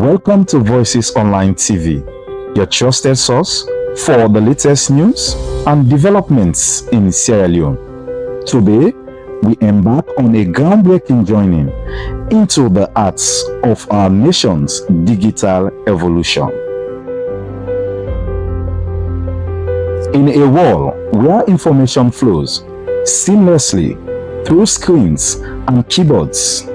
Welcome to Voices Online TV, your trusted source for the latest news and developments in Sierra Leone. Today, we embark on a groundbreaking journey into the arts of our nation's digital evolution. In a world where information flows seamlessly through screens and keyboards,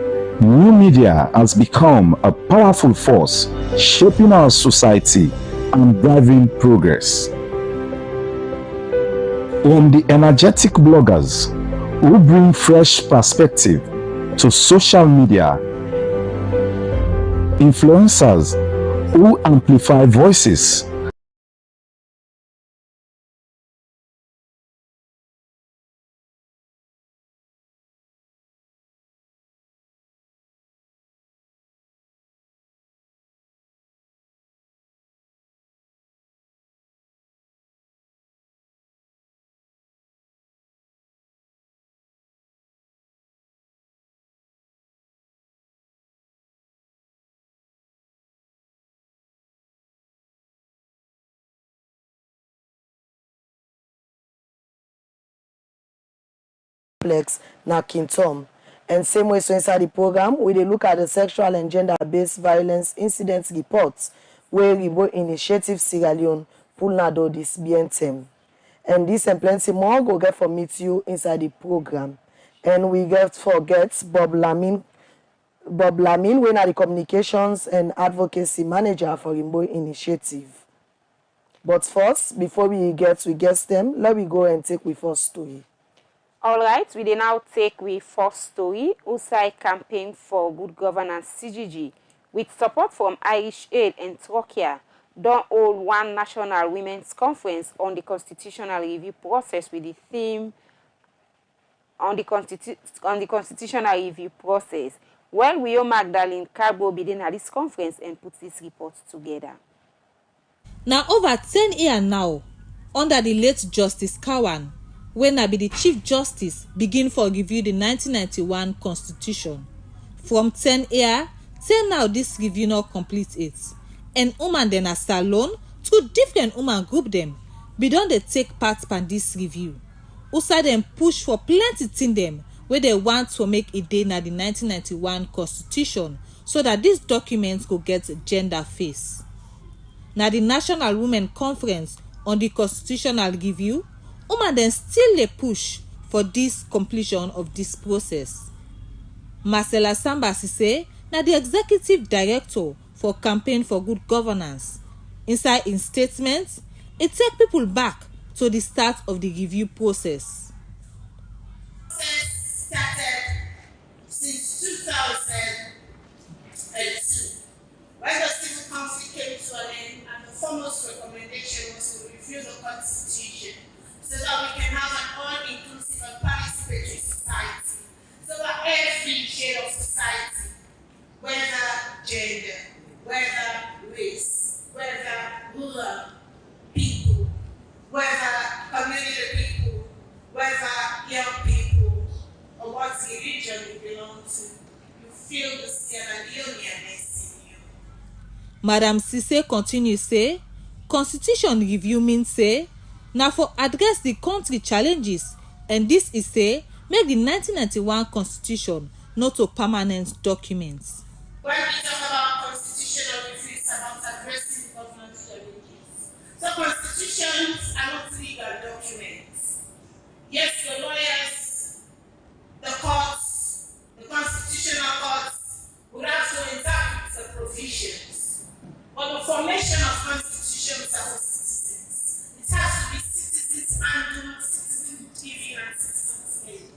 new media has become a powerful force shaping our society and driving progress. From the energetic bloggers who bring fresh perspective to social media, influencers who amplify voices, na King Tom. And same way, so inside the program, we dey look at the sexual and gender-based violence incident reports where Rainbow Initiative Sierra Leone pull nado this BNTM. And this and plenty more go get for meet you inside the program. And we get forget Bob Lamine, when are the communications and advocacy manager for Rainbow Initiative. But first, before we get them, let me go and take with first story. All right, we dey now take we first story, USAID Campaign for Good Governance CGG, with support from Irish Aid and Turkey, don hold one national women's conference on the constitutional review process with the theme on the constitutional review process. Well, we owe Magdalene Carbo bidden at this conference and put this report together. Now over 10 years now, under the late Justice Kawan, when I be the Chief Justice, begin for review the 1991 Constitution. From 10 years, till now this review not complete it. And woman then as alone, two different woman group them, be done they take part in this review. Also them push for plenty thing them, where they want to make a day na the 1991 Constitution, so that these documents could get gender face. Now the National Women Conference on the Constitutional Review, women then still they push for this completion of this process. Marcella Sambasi say, now the executive director for Campaign for Good Governance. Inside in statements, it take people back to the start of the review process. Started since 2002. When the civil council came to an end, and the foremost recommendation was to review the constitution so that we can have an all-inclusive and participatory society, so that every shade of society, whether gender, whether race, whether rural people, whether community people, whether young people, or what religion you belong to, you feel the Sierra Leoneanness in you. Madam Cisse continue say, Constitution review means say, now for address the country challenges, and this is say, make the 1991 Constitution not a permanent document. When we talk about constitutional review, it's about addressing government challenges. So constitutions are not legal documents. Yes, the lawyers, the courts, the constitutional courts would have to interpret the provisions. But the formation of constitutions are for citizens. It has to be citizens handled, citizens giving, and citizens made.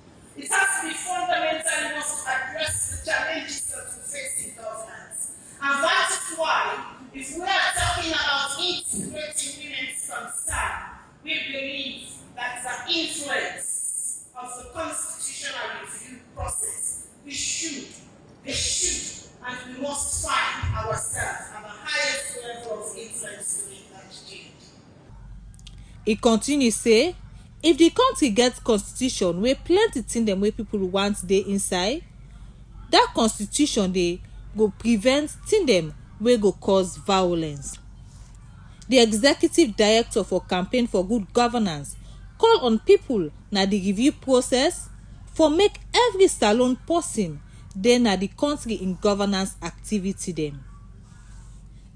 It has to be fundamentally must address the challenges that we face in governance. And that is why, if we are talking about integrating women from start, we believe that the influence of the constitutional review process, we should, and we must find ourselves at the highest level of influence to make that change. It continues say, if the country gets constitution where plenty thing them where people want they inside, that constitution they go prevent thing them wey go cause violence. The executive director for Campaign for Good Governance call on people na the review process for make every salon person dey na the country in governance activity dem.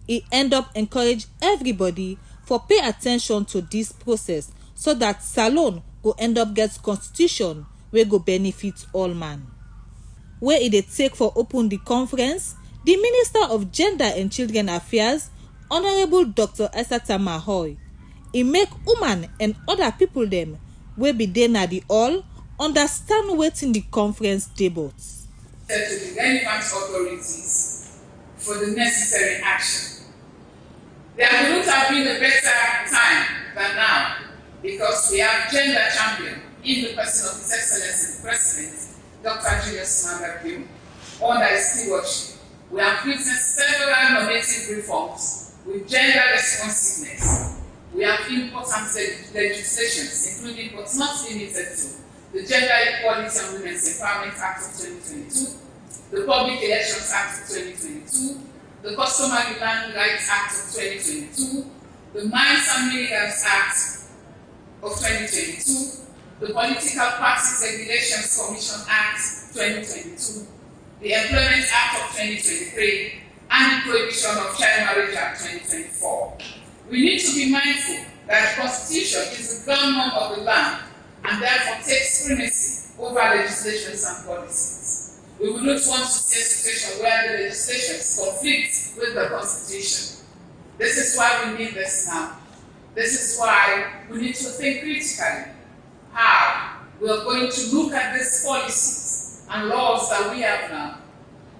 E end up encourage everybody for pay attention to this process so that salon go end up get constitution wey go benefit all man. Wey e dey take for open the conference, the Minister of Gender and Children Affairs, Honourable Dr. Esata Mahoy, e make woman and other people dem wey be dey na the hall understand wetin the conference dey about. To the relevant authorities for the necessary action. There couldn't have been a better time than now because we have gender champion in the person of His Excellency the President, Dr. Julius Maada under his stewardship. We have witnessed several normative reforms with gender responsiveness. We have important legislations, including but not limited to the Gender Equality and Women's Empowerment Act of 2022, the Public Elections Act of 2022, the Customary Land Rights Act of 2022, the Mines and Minerals Act of 2022, the Political Parties Regulations Commission Act 2022, the Employment Act of 2023, and the Prohibition of Child Marriage Act 2024. We need to be mindful that the Constitution is the ground of the land and therefore takes primacy over legislations and policies. We would not want to see a situation where the legislations conflict with the Constitution. This is why we need this now. This is why we need to think critically how we are going to look at these policies and laws that we have now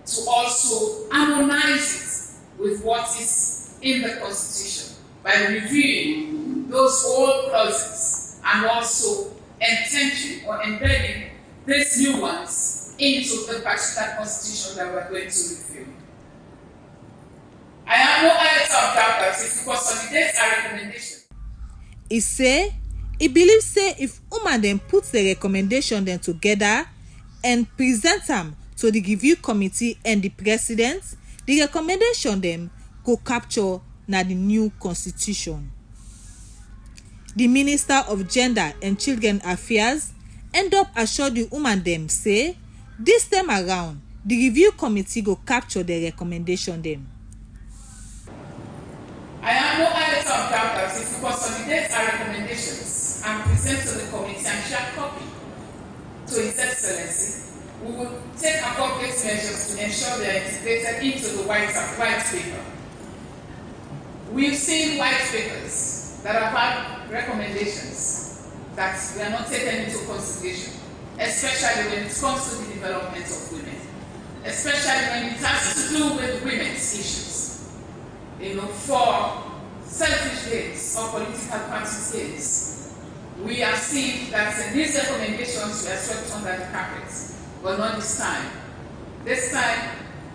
to also harmonize it with what is in the Constitution by reviewing those old clauses and also entrenching or embedding these new ones into the particular Constitution that we are going to review. I have no iota of doubt that if we consolidate our recommendation. E say e believe say if woman dem put the recommendation dem together and present am to the review committee and the president, the recommendation dem go capture na the new constitution. The Minister of Gender and Children Affairs end up assure the woman dem say this time around the review committee go capture the recommendation dem. I have no iota of doubt that if we consolidate our recommendations and present to the committee and share copy to His Excellency, we will take appropriate measures to ensure they are integrated into the white paper. We've seen white papers that have had recommendations that we are not taken into consideration, especially when it comes to the development of women, especially when it has to do with women's issues. For selfish gains or political party gains, we have seen that these recommendations were swept under the carpet, but not this time. This time,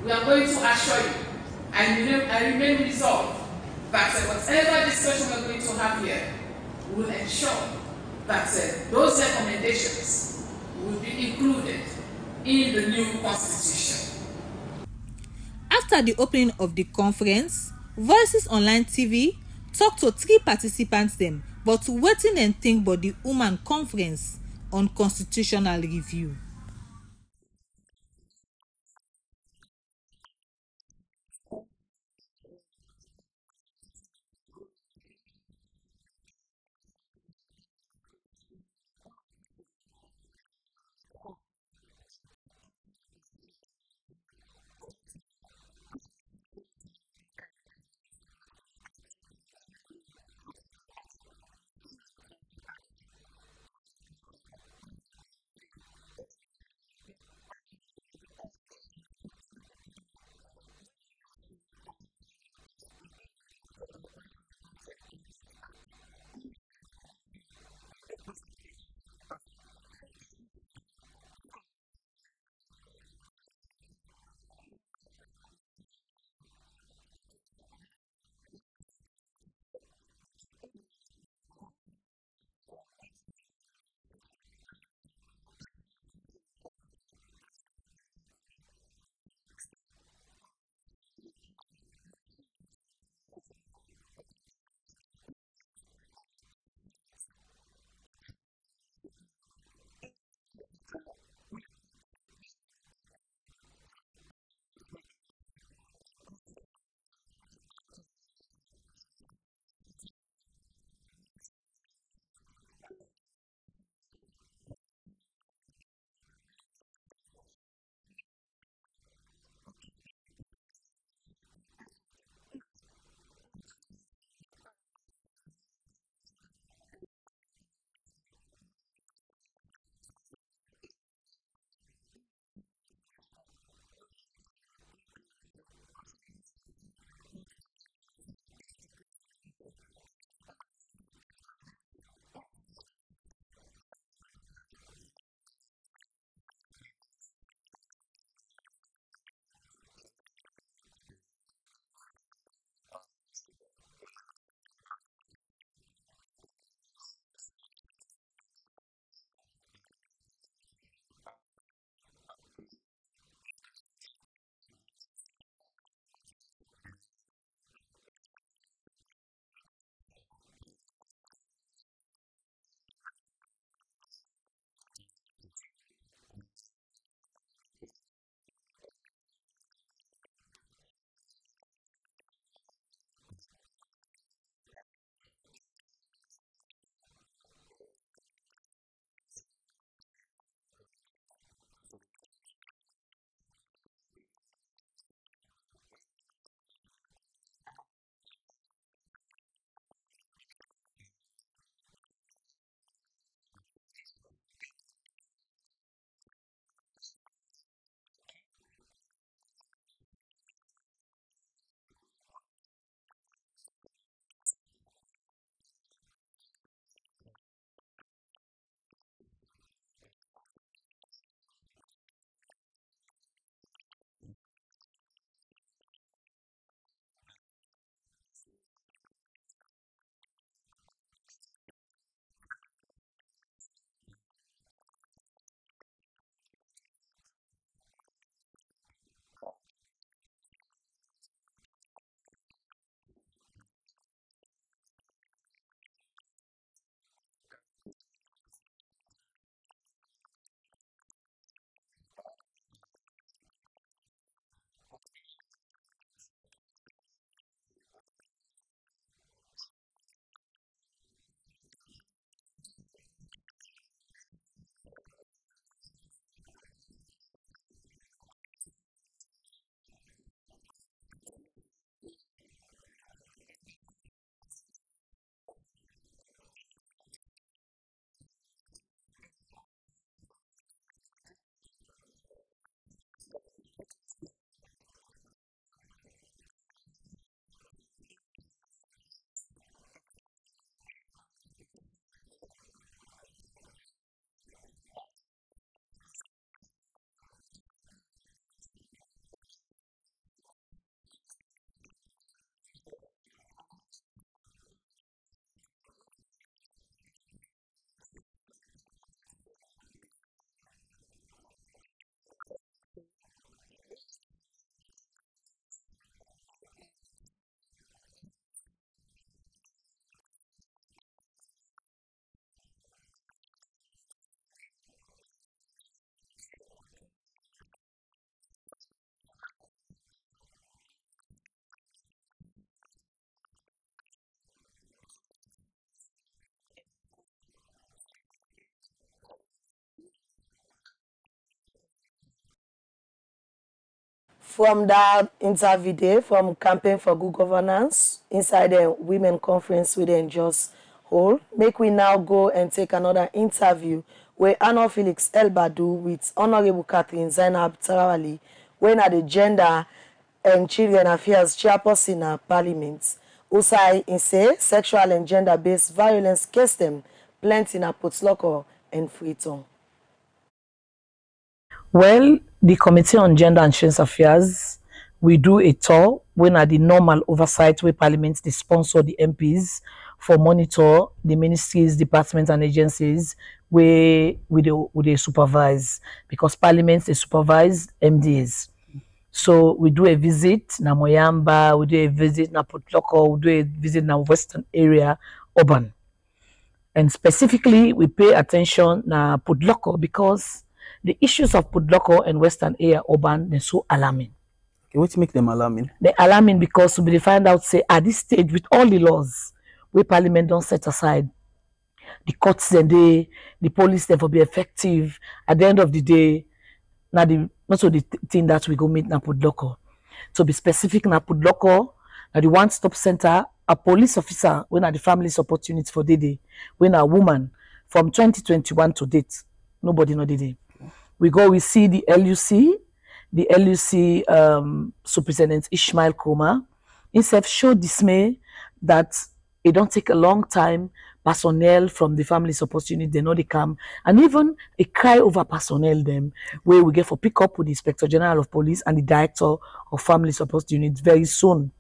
we are going to assure you, I remain resolved that whatever discussion we are going to have here will ensure that those recommendations will be included in the new constitution. After the opening of the conference, Voices Online TV talk to 3 participants dem but wetin dem think about the woman conference on constitutional review. From that interview there, from Campaign for Good Governance, inside the Women Conference we then just hold, make we now go and take another interview where Anna Felix Elbadu with Honorable Catherine Zainab Tarawali, when at the Gender and Children Affairs Chairperson in Parliament. Usai in say sexual and gender-based violence case them plenty in Potloko and Freetown. Well, the Committee on Gender and Children's Affairs, we do a tour when at the normal oversight where Parliament they sponsor the MPs for monitor the ministries, departments and agencies where they supervise, because Parliament they supervise MDs. So we do a visit na Moyamba, we do a visit na Potloko, we do a visit na Western area urban. And specifically we pay attention na Potloko because the issues of Potloko and Western area urban they're so alarming. Okay, what make them alarming? They're alarming because we find out say at this stage with all the laws where Parliament don't set aside, the courts and the police therefore be effective. At the end of the day, not so the thing that we go meet na Potloko. To be specific na Potloko, na the one-stop center, a police officer when at the family support unit for Dede, when a woman from 2021 to date, nobody know Dede. We go, we see the LUC Superintendent Ishmael Koma. Himself show dismay that it don't take a long time. Personnel from the family support unit, they know they come, and even a cry over personnel them, where we get for pick up with the Inspector General of Police and the Director of Family Support Unit very soon.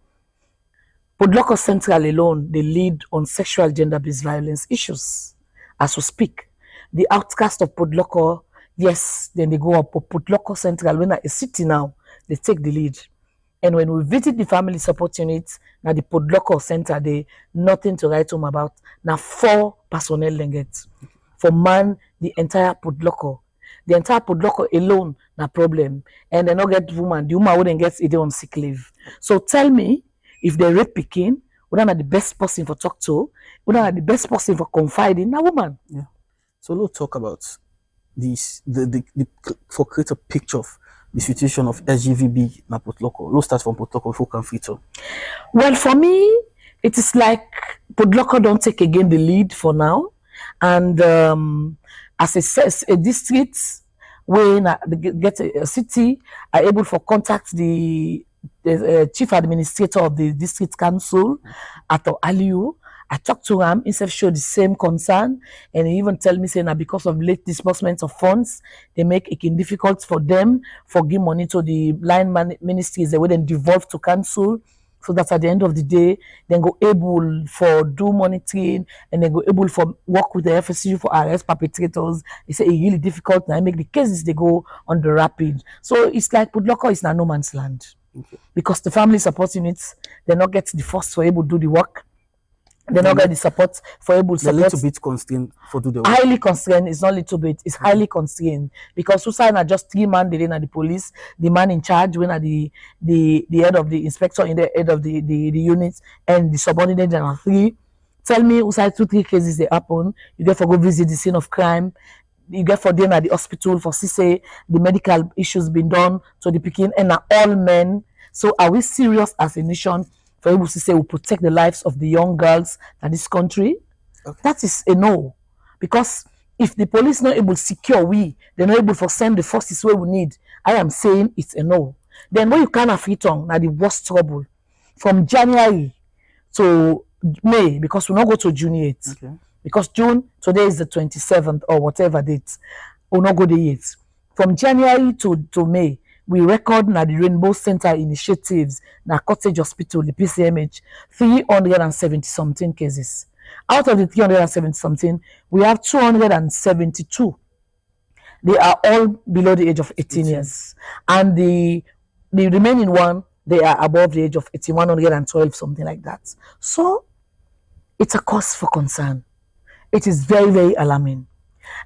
Potloko Central alone, they lead on sexual gender-based violence issues. As we speak, the outcast of Potloko, yes, then they go up Potloko Central. When a city now, they take the lead. And when we visit the family support units, now the Potloko Center, they nothing to write home about. Now 4 personnel they get. For man, the entire Potloko. The entire Potloko alone, na problem. And they not get woman. The woman wouldn't get a day on sick leave. So tell me, if they rape Pekin, we don't have the best person for talk to, we don't have the best person for confide in a woman. Yeah. So let's talk about this, for create a picture of the situation of SGVB na Potloko. Let's start from Potloko before we can feature. Well, for me, it is like Potloko don't take again the lead for now. And as a district, when get a city, are able to contact the chief administrator of the district council, Ato Aliu. I talked to him, himself showed the same concern, and he even tell me saying that because of late disbursement of funds, they make it difficult for them for give money to the line ministries they wouldn't devolve to council, so that at the end of the day, they go able for do monitoring and they go able for work with the FSU for arrest perpetrators. They say it's really difficult now, make the cases they go on the rapid. So it's like Potloko is now no man's land. Okay. Because the family support units, they not get the force for able to do the work. They not get the support for able to support. A little bit constrained for do the work. Highly constrained. It's not little bit. It's highly constrained because suicide are just 3 men. They at the police. The man in charge, when at the head of the inspector, in the head of the units, and the subordinate are 3. Tell me, usai 2-3 cases they happen. You get for go visit the scene of crime. You get for them at the hospital for say the medical issues been done to the Pekin and are all men. So are we serious as a nation? For able to say we protect the lives of the young girls in this country? Okay. That is a no. Because if the police not able to secure they're not able to send the forces where we need. I am saying it's a no. Then when you can't have it on, now the worst trouble. From January to May, because we not go to June yet. Okay. Because June, today is the 27th or whatever date. We'll not go there yet. From January to May, we record na the Rainbow Center initiatives na Cottage Hospital, the PCMH, 370-something cases. Out of the 370-something, we have 272. They are all below the age of 18 years. And the remaining one, they are above the age of 112, something like that. So, it's a cause for concern. It is very, very alarming.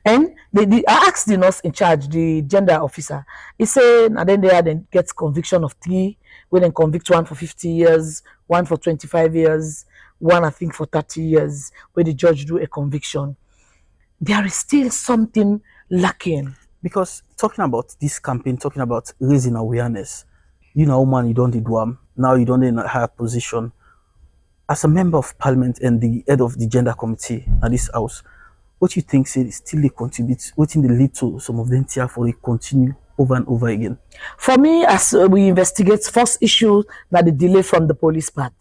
And I asked the nurse in charge, the gender officer, he said, and then they get conviction of 3, we then convict 1 for 50 years, 1 for 25 years, 1 I think for 30 years, where the judge do a conviction. There is still something lacking. Because talking about this campaign, talking about raising awareness, You know, man, you don't do now you don't in a higher position. As a member of parliament and the head of the gender committee at this house, what you think say still they contribute, what in the lead to some of them tear for it continue over and over again? For me, as we investigate, first issue that the delay from the police part.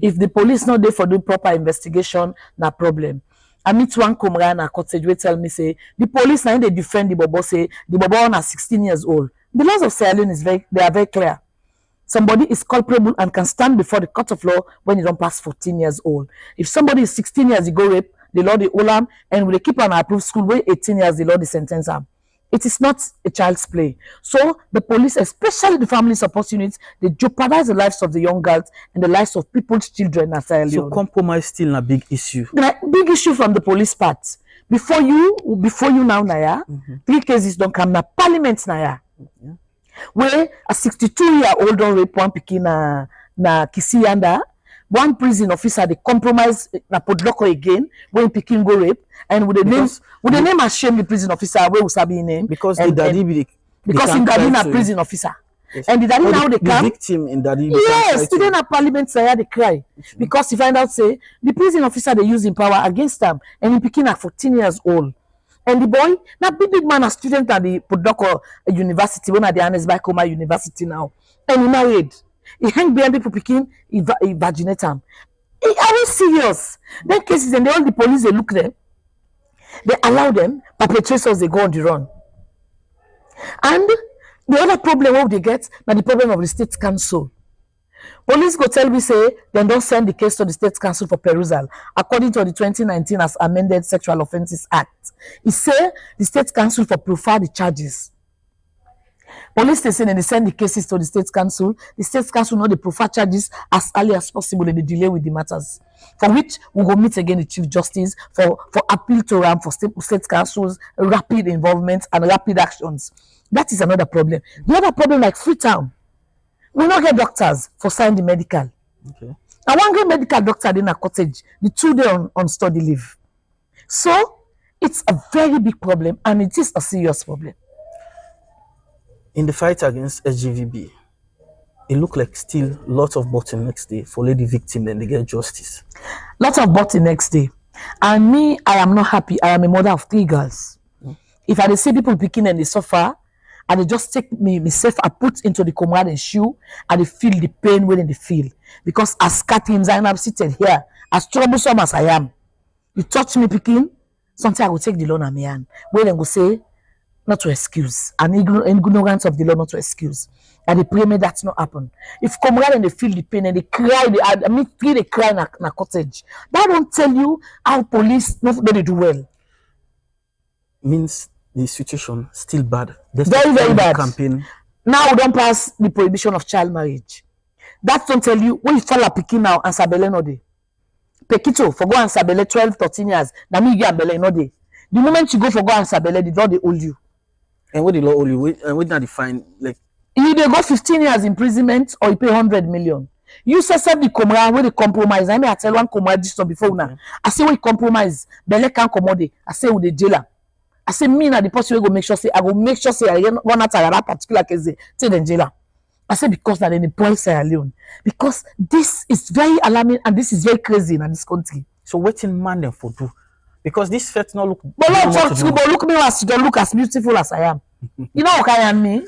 If the police not there for the proper investigation, no problem. I meet one comrade at cottage will tell me say the police now they defend the bobo, say the bobo are 16 years old. The laws of Sierra Leone is they are very clear. Somebody is culpable and can stand before the court of law when you don't pass 14 years old. If somebody is 16 years, you go rape, the law they hold him, and we keep on approved school where 18 years, the law they sentence him. It is not a child's play. So the police, especially the family support units, they jeopardize the lives of the young girls and the lives of people's children at Sierra Leone. So compromise still a big issue. Big issue from the police part. Before you now, Naya, 3 cases don't come na parliament, Naya. Where a 62-year-old don't rape one pikin na Kisiyanda, one prison officer they compromise na Podloko again when pikin go rape, and with the name and shame the prison officer where Usabi name because the daddy because in daddy na prison officer. Yes. And the daddy now they come. The victim in daddy. Yes, today na parliament say they cry because you find out say the prison officer they use in power against them, and he pikin at 14 years old. And the boy, now big man, a student at the Podloko University, when at the Hannes Bakoma University now, and he married. He hang behind people picking, he vaginate him. Are we serious? Then cases and all the police they look them, they allow them, perpetrators they go on the run. And the other problem what they get, now the problem of the state council. Police go tell me say they don't send the case to the State Council for perusal according to the 2019 as amended Sexual Offences Act. It say the State Council for prefer the charges. Police station and they send the cases to the State Council. The State Council know they prefer charges as early as possible and they delay with the matters. For which we will meet again the Chief Justice for appeal to RAM for State Council's rapid involvement and rapid actions. That is another problem. The other problem like Freetown. We not get doctors for sign the medical. Okay. I want get medical doctor in a cottage. The 2 days on study leave. So it's a very big problem and it is a serious problem. In the fight against SGVB, it looked like still lots of bottlenecks there for lady victim and they get justice. Lots of bottlenecks there. And me, I am not happy. I am a mother of 3 girls. If I see people picking and they suffer, and they just take myself, I put into the comrade and shoe, and they feel the pain when they feel. Because as Katim Zainab seated here, as troublesome as I am, you touch me picking, sometimes I will take the law on my hand. Where they go say, not to excuse, an ignorance of the law not to excuse. And they pray me that's not happen. If comrade and they feel the pain and they cry, they cry in a cottage. That don't tell you how police not they do well. Means the situation still bad. Very, very bad. Campaign. Now we don't pass the prohibition of child marriage. That don't tell you when you fall a picking now and sabele no day. Pekito for go and sabele 12, 13 years. Now me get bele no day. The moment you go for go and sabele, the law they hold you. And what the law hold you? And what not define like you they go 15 years imprisonment or you pay 100 million. You say the comrade where they compromise. I mean I tell one comrade this before now. I say we compromise. Bele can't commode. I say with the jailer. I say me na the person will go make sure say I go make sure say I go not that particular case say the jailer. I say because that in the point Sierra Leone. Because this is very alarming and this is very crazy in this country. So waiting man them for do. Because this fet not look but look me as you don't look as beautiful as I am. You know what I am me?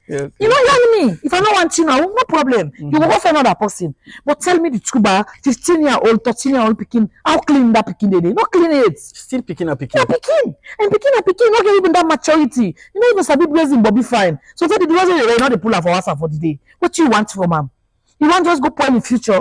You know what me? If I don't want you now, no problem. You will go for another person. But tell me the truth, 15-year-old, 13-year-old picking, how clean that picking they? Not clean it. Still picking a picking. Yeah, picking. And picking, not get even that maturity. You know, even Sabi blazing Bobby fine. So for the reason not the pull up for us for the day. What you want from them? You want just go point in future,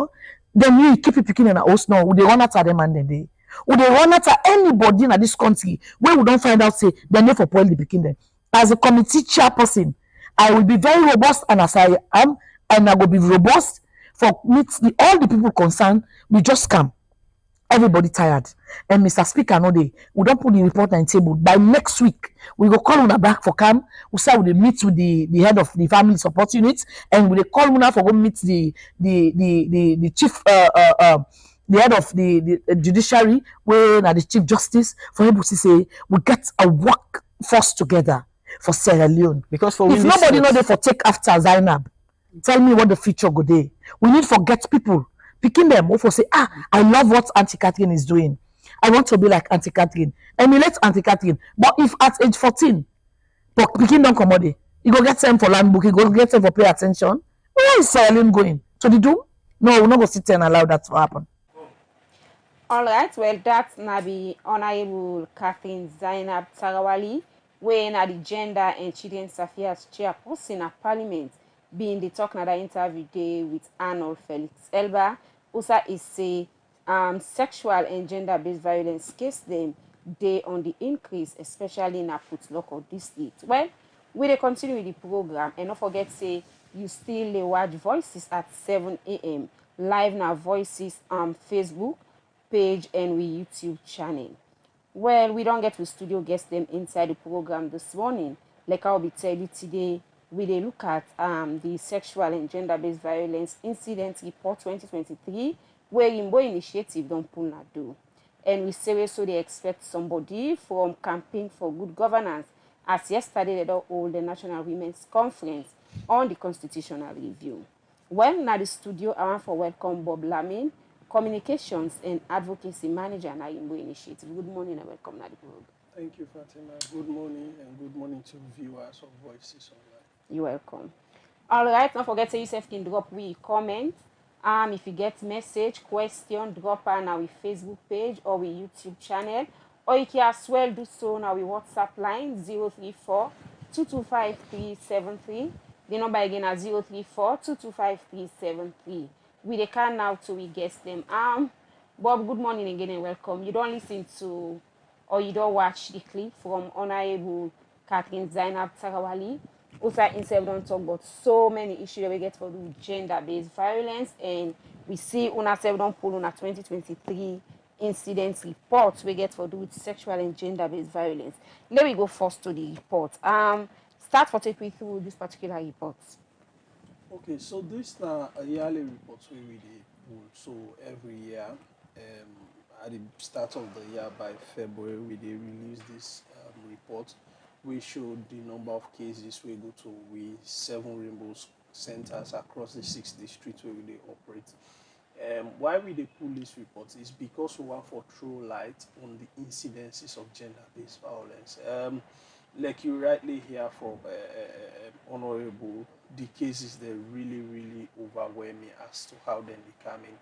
then you keep it picking in a house now. Would they run after them and then they? Would they run after anybody in this country where we don't find out say they're not for point the picking them? As a committee chairperson, I will be very robust, and as I am, and I will be robust for all the people concerned. We just come. Everybody tired. And Mr. Speaker, no day. We don't put the report on the table. By next week, we go call on a back for camp. We say we meet with the head of the family support unit, and we call on for go meet the chief the head of the judiciary, where the Chief Justice, for him to say we get a work force together. for Sierra Leone. Because for If Willie nobody Smith, know they for take after Zainab, tell me what the future go dey. We need to get people picking them who for say, I love what Auntie Catherine is doing. I want to be like Auntie Catherine. Emulate Auntie Catherine. But if at age 14, but picking don't come out, you go get time for land book, you go get time for pay attention. Where is Sierra Leone going? To the doom? No, we're not going to sit there and allow that to happen. All right, well, that's Nabi Honorable Catherine Zainab Tarawali, when at the Gender and Children's Affairs chairperson at Parliament, being the talk another interview day with Arnold Felix Elba. Also, is say sexual and gender-based violence case them day on the increase, especially in Aput local district. Well, we dey continue with the program, and don't forget say you still dey watch Voices at 7 a.m. live now Voices on Facebook page and we YouTube channel. Well, we don't get to studio guest them inside the program this morning. Like I'll be telling you today, we dey look at the sexual and gender-based violence incident report 2023, where Imbo Initiative don't pull na do. And we say so they expect somebody from Campaign for Good Governance, as yesterday they don't hold the National Women's Conference on the constitutional review. Well, now the studio, I want to welcome Bob Lamin, Communications and Advocacy Manager na Imbo Initiative. Good morning and welcome to the program. Thank you, Fatima. Good morning and good morning to viewers of Voices Online. You're welcome. All right, don't forget to yourself can drop we comment. If you get message, question, drop on our Facebook page or our YouTube channel. Or you can as well do so on our WhatsApp line 034 225 373. The number again is 034 225 373. We can now to we guest them. Bob, good morning again and welcome. You don't listen to or you don't watch the clip from Honorable Catherine Zainab Tarawali. Also, instead, we don't talk about so many issues that we get for the gender-based violence, and we see una say we don't pull on a 2023 incident report we get for do with sexual and gender-based violence. Let me go first to the report. Start for take me through this particular report. Okay, so this now a yearly report we dey pull. So every year, at the start of the year by February, we dey release this report. We showed the number of cases we go to we 7 rainbow centers across the 6 districts where we operate. Why we dey pull this report is because we want to throw light on the incidences of gender-based violence. Like you rightly hear from Honorable, the cases they really overwhelming as to how then they come in.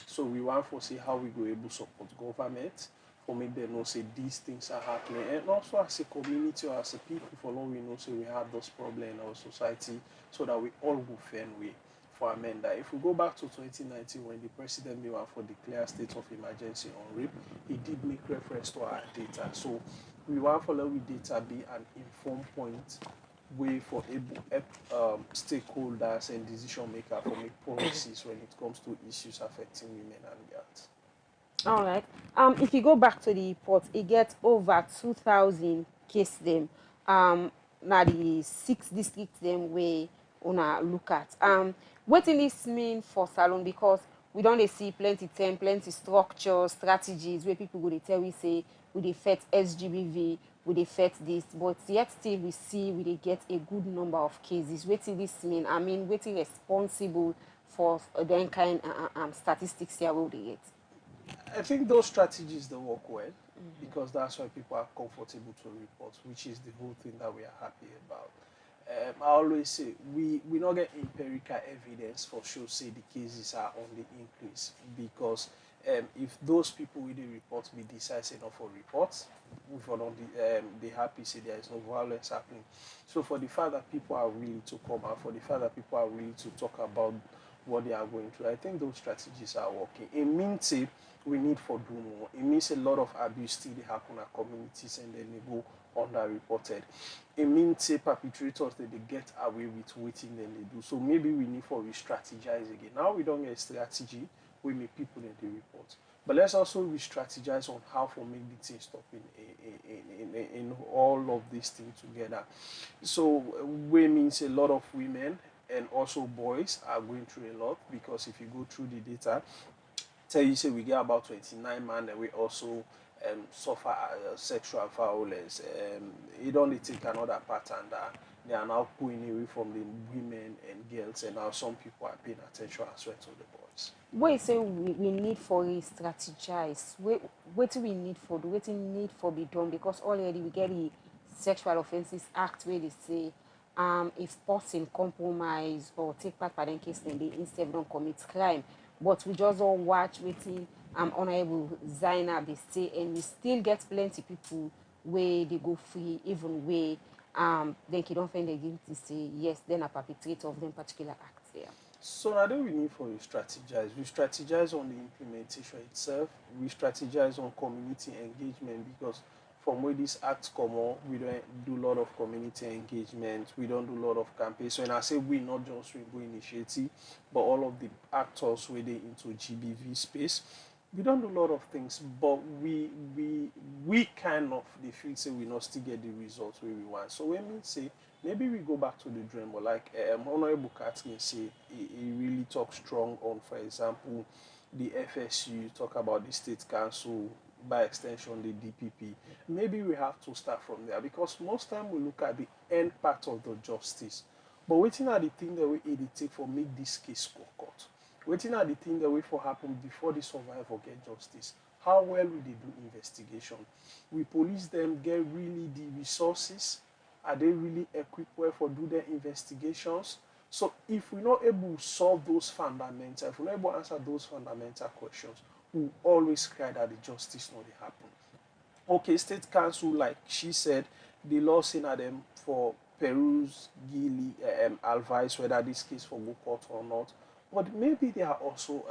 So we want to see how we go able to support government for make them know say these things are happening, and also as a community or as a people for long we know say we have those problems in our society, so that we all go find way for amend that. If we go back to 2019 when the president made one for declare state of emergency on rape, he did make reference to our data. So we want for let data be an informed point way for able stakeholders and decision makers for make policies when it comes to issues affecting women and girls. All right. If you go back to the report, it gets over 2,000 case them. Now the 6 districts them we wanna look at. What does this mean for Salone? Because we don't see plenty time, plenty structures, strategies where people go they tell we say we dey fight SGBV, we dey fight this, but yet still we see we dey get a good number of cases. What does this mean? I mean, what is responsible for then kind statistics here will they get? I think those strategies they work well, because that's why people are comfortable to report, which is the whole thing that we are happy about. I always say we not get empirical evidence for sure say the cases are on the increase, because if those people with the report be decide enough for reports, we for not be happy say there is no violence happening. So for the fact that people are willing to come out, for the fact that people are willing to talk about what they are going through, I think those strategies are working. It means we need for do more. It means a lot of abuse still happen in our communities and then they go underreported. It means perpetrators that they get away with waiting than they do. So maybe we need for re-strategize again. Now we don't get a strategy, we make people in the report. But let's also re-strategize on how to make the thing stop in all of these things together. So we means a lot of women and also boys are going through a lot, because if you go through the data, tell you say we get about 29 man and we also suffer sexual violence, it only take another pattern that they are now going away from the women and girls, and now some people are paying attention as well to the boys. What you say we need for it strategize. What we need for do, what need for be done, because already we get the Sexual Offences Act where they say if person compromise or take part in case then they instead don't commit crime. But we just don't watch waiting Honorable Zainab they say, and we still get plenty people where they go free even way then you don't find again to say yes, then a perpetrator of them particular acts there. So now that we need for you strategize. We strategize on the implementation itself. We strategize on community engagement, because from where these acts come on, we don't do a lot of community engagement. We don't do a lot of campaigns. So when I say we, not just Rainbow Initiative, but all of the actors where they into GBV space, we don't do a lot of things, but we kind of they feel say we not still get the results where we want. So when we say maybe we go back to the dream, but like Honorable Catherine say, he really talks strong on, for example, the FSU, talk about the state council, by extension the DPP. Maybe we have to start from there, because most time we look at the end part of the justice, but waiting at the thing that we take for make this case go court. Waiting at the thing that wait for happen before the survivor get justice. How well will they do investigation? We police them get really the resources? Are they really equipped well for do their investigations? So if we're not able to solve those fundamental, if we're not able to answer those fundamental questions, we always cry that the justice not happen. Okay, state council, like she said, the law saying at them for peruse, gilly, advice whether this case for go court or not. But maybe they are also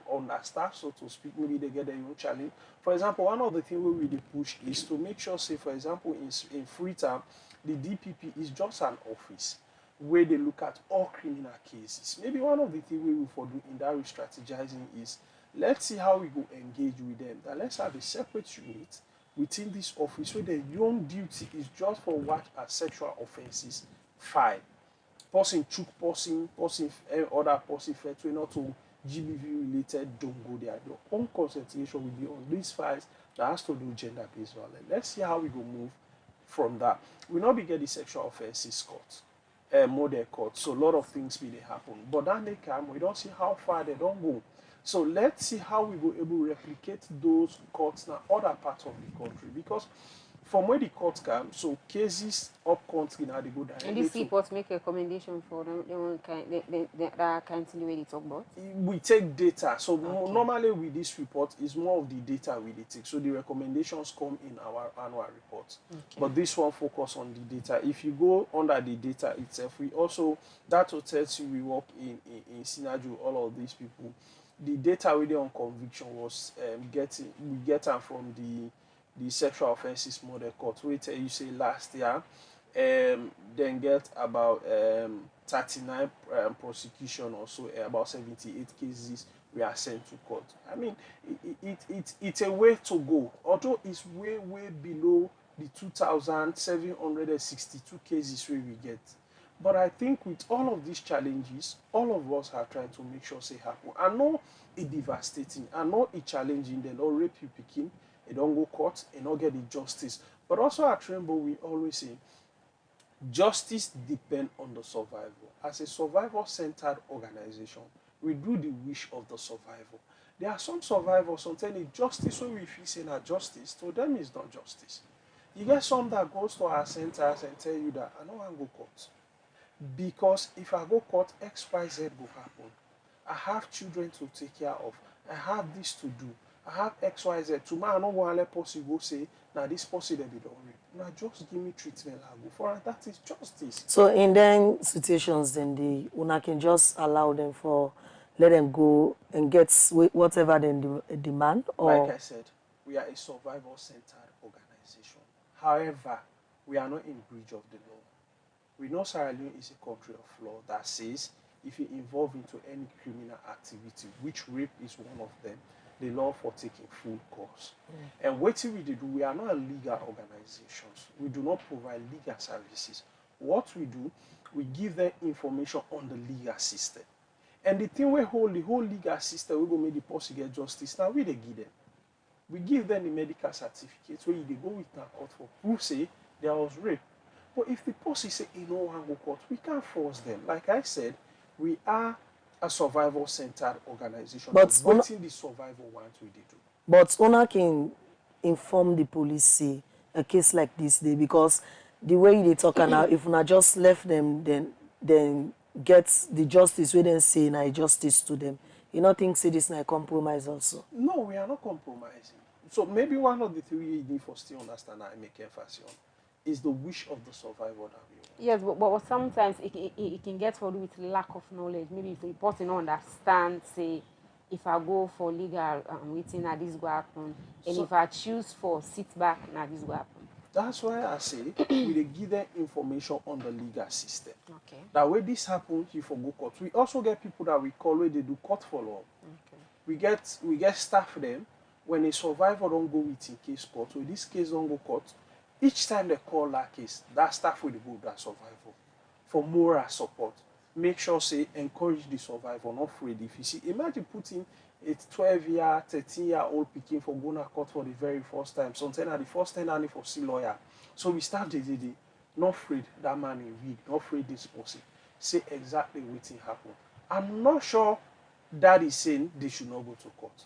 understaffed, so to speak. Maybe they get their own challenge. For example, one of the things we really push is to make sure, say, for example, in Freetown, the DPP is just an office where they look at all criminal cases. Maybe one of the things we will for do in that strategizing is, let's see how we go engage with them. That let's have a separate unit within this office where the young duty is just for what are sexual offenses file. Person chook person, other person fair to not to GBV related, don't go there. Your own concentration will be on these files that has to do gender-based violence. Let's see how we go move from that. We not be get the sexual offenses court, model court. So a lot of things really happen. But then they come, we don't see how far they don't go. So let's see how we go able to replicate those courts in other parts of the country, because from where the courts come, so cases up country now they go directly. And this report make a recommendation for them, that kind of way they talk about? We take data. So normally with this report, is more of the data we take. So the recommendations come in our annual report. Okay. But this one focus on the data. If you go under the data itself, we also, that will tell you we work in synergy, all of these people. The data really on conviction was we get them from the sexual offences model court. We tell you say last year, then get about 39 prosecution or so, about 78 cases we are sent to court. I mean, it's a way to go, although it's way below the 2,762 cases where we get. But I think with all of these challenges, all of us are trying to make sure say happen. I know it devastating, I know it challenging, they don't rape you picking, it don't go court, and not get the justice. But also at Rainbow, we always say, justice depends on the survivor. As a survivor-centered organization, we do the wish of the survivor. There are some survivors, sometimes the justice when we feel saying that justice, to them is not justice. You get some that goes to our centers and tell you that I don't want to go court. Because if I go court, X, Y, Z will happen. I have children to take care of. I have this to do. I have X, Y, Z. Tomorrow, I don't want to let person go say, now this person they be done rape. Now just give me treatment. I go for it. That is justice. So in then situations, then the una can just allow them let them go and get whatever they demand. Or like I said, we are a survivor-centered organization. However, we are not in breach of the law. We know Sierra Leone is a country of law that says if you involve into any criminal activity, which rape is one of them, the law for taking full course. And what we do, we are not a legal organizations. We do not provide legal services. What we do, we give them information on the legal system. And the thing we hold, the whole legal system, we go make the person get justice. Now we they give them. We give them the medical certificate where they go with our court for proof say there was rape. But if the person say you know one go court, we can't force them. Like I said, we are a survival-centered organization. But waiting the survivor want we do. But owner can inform the police say a case like this day, because the way they talk now, if una just left them, then get the justice we then say na justice to them. You not think say this na a compromise also? No, we are not compromising. So maybe one of the three you need for still understand and make emphasis on is the wish of the survivor that we want. Yes, but sometimes it can get for do with lack of knowledge. Maybe if the person don't understand, say, if I go for legal waiting, now this will happen. And So, if I choose for sit back, now this will happen. that's why I say we dey give them information on the legal system. Okay. That way this happens, you for go court. We also get people that we call where they do court follow-up. Okay. We get staff them when a survivor don't go with in case court, so this case don't go court. Each time they call that case, that staff will go that survivor for moral support. Make sure say encourage the survivor, not afraid. If you see, imagine putting a 12-year, 13-year-old picking for going to court for the very first time. Sometimes at the first time, and for see lawyer. So we start the not afraid that man in wig, not afraid this person. Say exactly what happen. I'm not sure that is saying they should not go to court.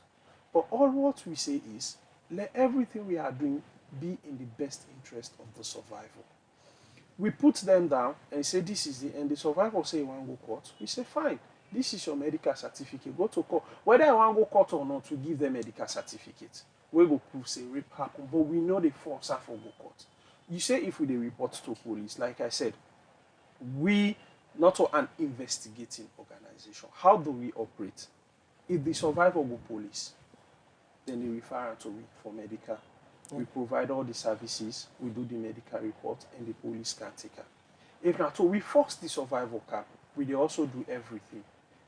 But all what we say is let everything we are doing be in the best interest of the survivor. We put them down and say this is the end. The survivor say you want to go court. We say fine. This is your medical certificate. Go to court. Whether I want to go court or not, we give them medical certificate. We go prove say rape happen, but we know the force for go court. You say if we report to police, like I said, we not an investigating organization. How do we operate? If the survivor go police, then they refer to me for medical. We provide all the services, we do the medical report, and the police can take her. If not, so we force the survivor cap. We also do everything.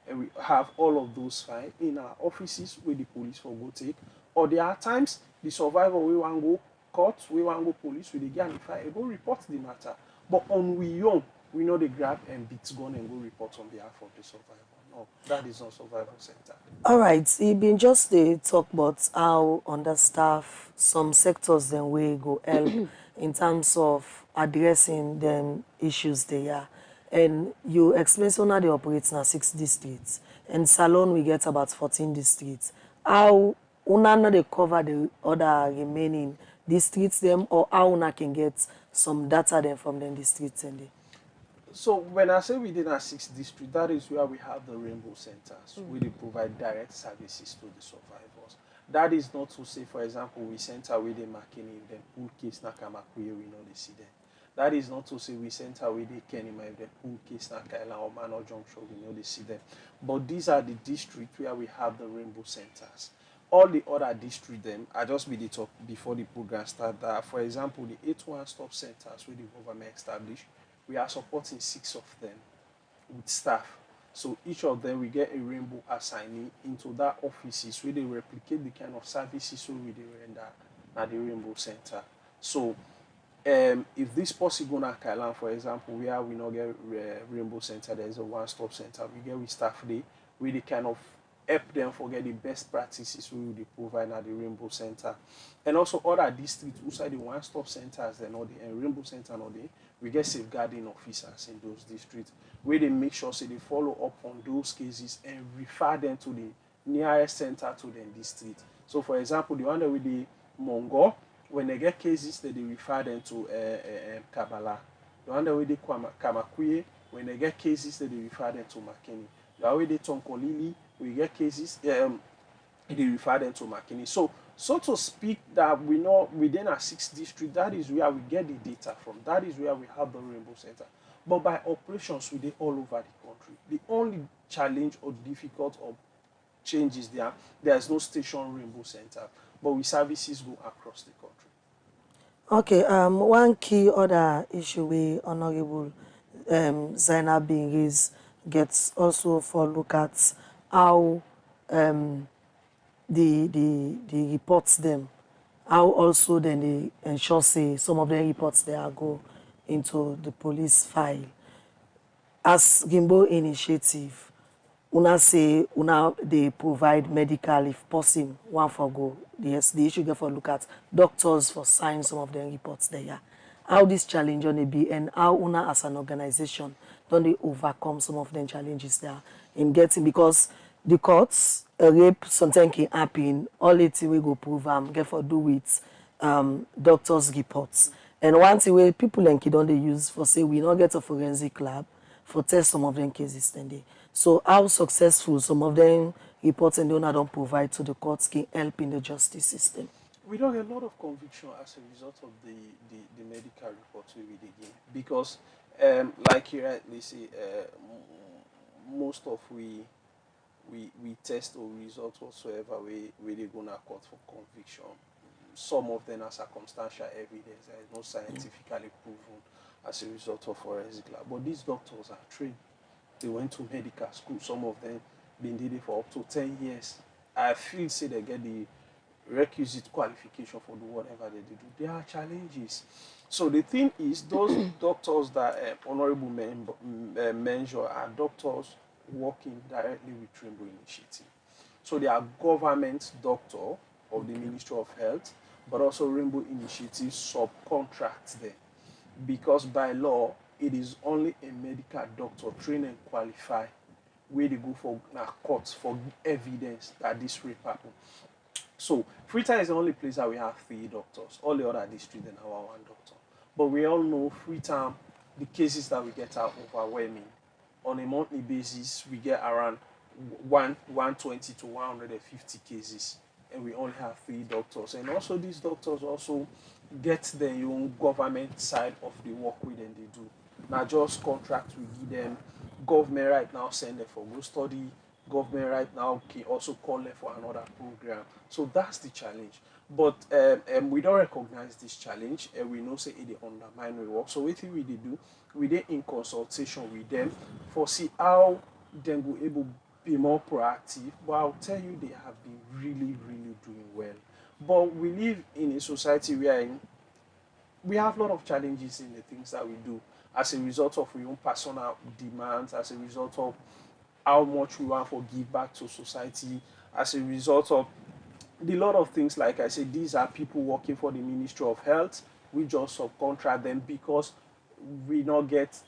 And we have all of those fine in our offices where the police for go take. Or there are times the survivor we want to go court, we want to go police, we get if I go report the matter. But on we young, we know they grab and beat gun and go report on behalf of the survivor. No, that is not survival center. All right, it been just the talk about how understaff some sectors then we go help in terms of addressing them issues there. And you explain so now they operate in 6 districts. And Salon we get about 14 districts. How una they cover the other remaining districts them, or how una can get some data then from them districts and they. So when I say within our 6 districts, that is where we have the rainbow centers, where they provide direct services to the survivors. That is not to say, for example, we center where they Makini, if they pull case na Kamakuye, we know they see them. That is not to say we center where they Kenima, if they pull case na Kaila or Man or Junction, we know they see them. But these are the districts where we have the rainbow centers. All the other districts, them, I just made it up before the program started. For example, the 8 one-stop centers where the government established, we are supporting 6 of them with staff. So each of them, we get a rainbow assignee into that offices where they replicate the kind of services we render at the rainbow center. So if this person go to Kailan, for example, where we not get rainbow center, there is a one-stop center. We get with staff there, where they kind of help them forget the best practices we will provide at the rainbow center. And also other districts outside the one-stop centers and all the rainbow center and all the, we get safeguarding officers in those districts where they make sure they follow up on those cases and refer them to the nearest center to the district. So for example, the one that with the Mongo, when they get cases that they refer them to Kabbalah. The one that with the Kamakuye, when they get cases that they refer them to Makeni. The one with the Tonkolili, we get cases they refer them to Makeni. So to speak, that we know within our 6 districts, that is where we get the data from. That is where we have the Rainbow Center. But by operations, we do all over the country. The only challenge or difficult or change is there is no station Rainbow Center, but we services go across the country. Okay, one key other issue we Honorable Zainab being raised gets also for look at how the reports them, how also then they ensure say some of the reports they are go into the police file. As Gimbo initiative, una say una they provide medical if person one for go. Yes, the issue get for look at doctors for sign some of them reports there. How this challenge on be and how una as an organization don't they overcome some of them challenges there in getting because the courts a rape sometimes can happen all it we go prove get for do with doctors reports and one thing where people and kid don't they use for say we not get a forensic lab for test some of them cases then they so how successful some of them reports and don't provide to the courts can help in the justice system. We don't get a lot of conviction as a result of the medical reports we did again because like you rightly say most of we test or results whatsoever we they gonna court for conviction. Some of them are circumstantial evidence that is not scientifically proven as a result of forensic lab. But these doctors are trained. They went to medical school. Some of them been did it for up to 10 years. I feel say they get the requisite qualification for do whatever they do. There are challenges. So the thing is, those doctors that Honorable mention are doctors working directly with Rainbow Initiative. So they are government doctor of the Ministry of Health, but also Rainbow Initiative subcontracts them. Because by law, it is only a medical doctor trained and qualified where they go for courts for evidence that this rape happened. So Freetown is the only place that we have 3 doctors. All the other districts then have 1 doctor. But we all know Freetown, the cases that we get are overwhelming. On a monthly basis, we get around 120 to 150 cases, and we only have 3 doctors. And also, these doctors also get their own government side of the work with them they do. Not just contracts we give them. Government right now send them for go study. Government right now can also call them for another program. So that's the challenge. But we don't recognize this challenge, and we know say it undermine we work. So what we do, we did in consultation with them for see how them go able be more proactive. But I'll tell you, they have been really, really doing well. But we live in a society where we have a lot of challenges in the things that we do as a result of our own personal demands, as a result of how much we want to give back to society, as a result of the lot of things. Like I said, these are people working for the Ministry of Health. We just subcontract them because we not get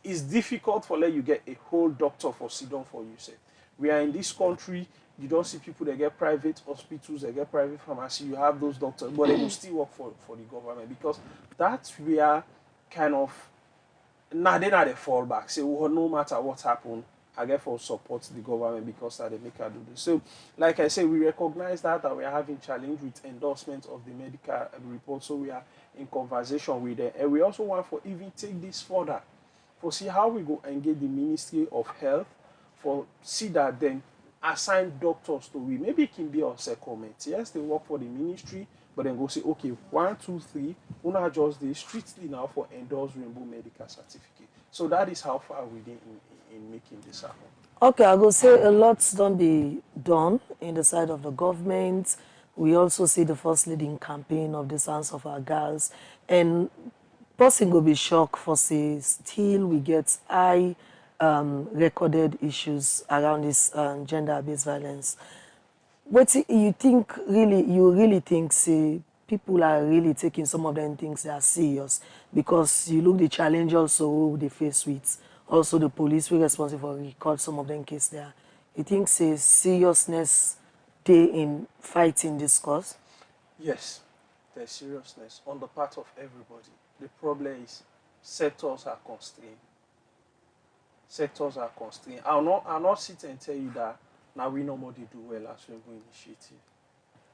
it's difficult for let you get a whole doctor for sit down for you say. We are in this country, you don't see people that get private hospitals, they get private pharmacy, you have those doctors, but they will still work for the government because that's where kind of now they not a fallback. Say, well, no matter what happened, I get for support the government because that they make her do this. So, like I say, we recognize that we are having challenge with endorsement of the medical report. So we are in conversation with them, and we also want for even take this further, for see how we go engage the Ministry of Health, for see that then assign doctors to we. Maybe it can be on secondment. Yes, they work for the ministry, but then go say, okay, 1, 2, 3, una just they strictly now for endorse Rainbow medical certificate. So that is how far we did in making this happen. Okay, I go say a lot's don't be done in the side of the government. We also see the first leading campaign of the Sons of Our Girls. And person will be shocked for say still we get high recorded issues around this gender-based violence. What you think really, you really think say people are really taking some of them things that are serious because you look the challenge also who they face with, also the police were responsible for record some of them case there. You think say seriousness they in fighting this cause? Yes, there's seriousness on the part of everybody. The problem is sectors are constrained. Sectors are constrained. I'll not sit and tell you that now we normally do well as Rainbow Initiative.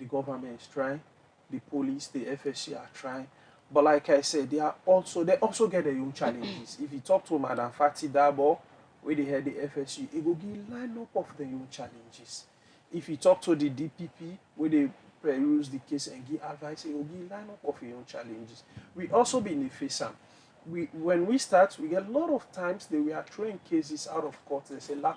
The government is trying, the police, the FSC are trying. But like I said, they also get their own challenges. If you talk to Madam Fati Dabo, where they had the FSC, it will give line up of their own challenges. If you talk to the DPP, where they peruse the case and give advice, it will give line up of their own challenges. We also be in the face when we start, we get a lot of times that we are throwing cases out of court. There's a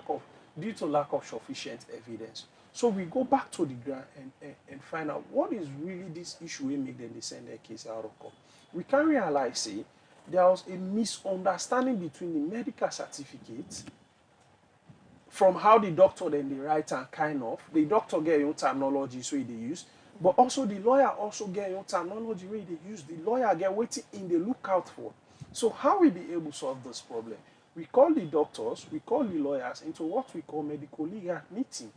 due to lack of sufficient evidence. So we go back to the ground and find out what is really this issue we make them they send their case out of court. We can realize, say, there was a misunderstanding between the medical certificate from how the doctor then they write and kind of, the doctor get your terminology so they use, but also the lawyer also get your terminology where they use. The lawyer get waiting in the lookout for. So how we be able to solve this problem? We call the doctors, we call the lawyers into what we call medical legal meeting.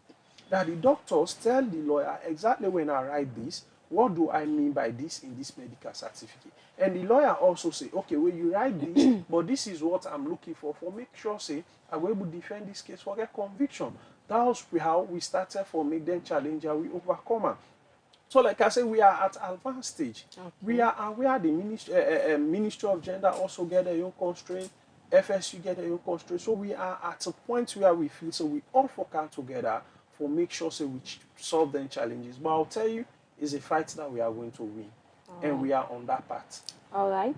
That the doctors tell the lawyer exactly when I write this, what do I mean by this in this medical certificate? And the lawyer also say, okay, when you write this, but this is what I'm looking for make sure, say, I will able to defend this case for get conviction. That was how we started for make them challenge and we overcome them. So like I said, we are at advanced stage. Okay. We are the Ministry of Gender also get their own constraint, FSU get their own constraint. So we are at a point where we feel so we all come together for make sure so we solve them challenges. But I'll tell you, it's a fight that we are going to win. And we are on that path. All right.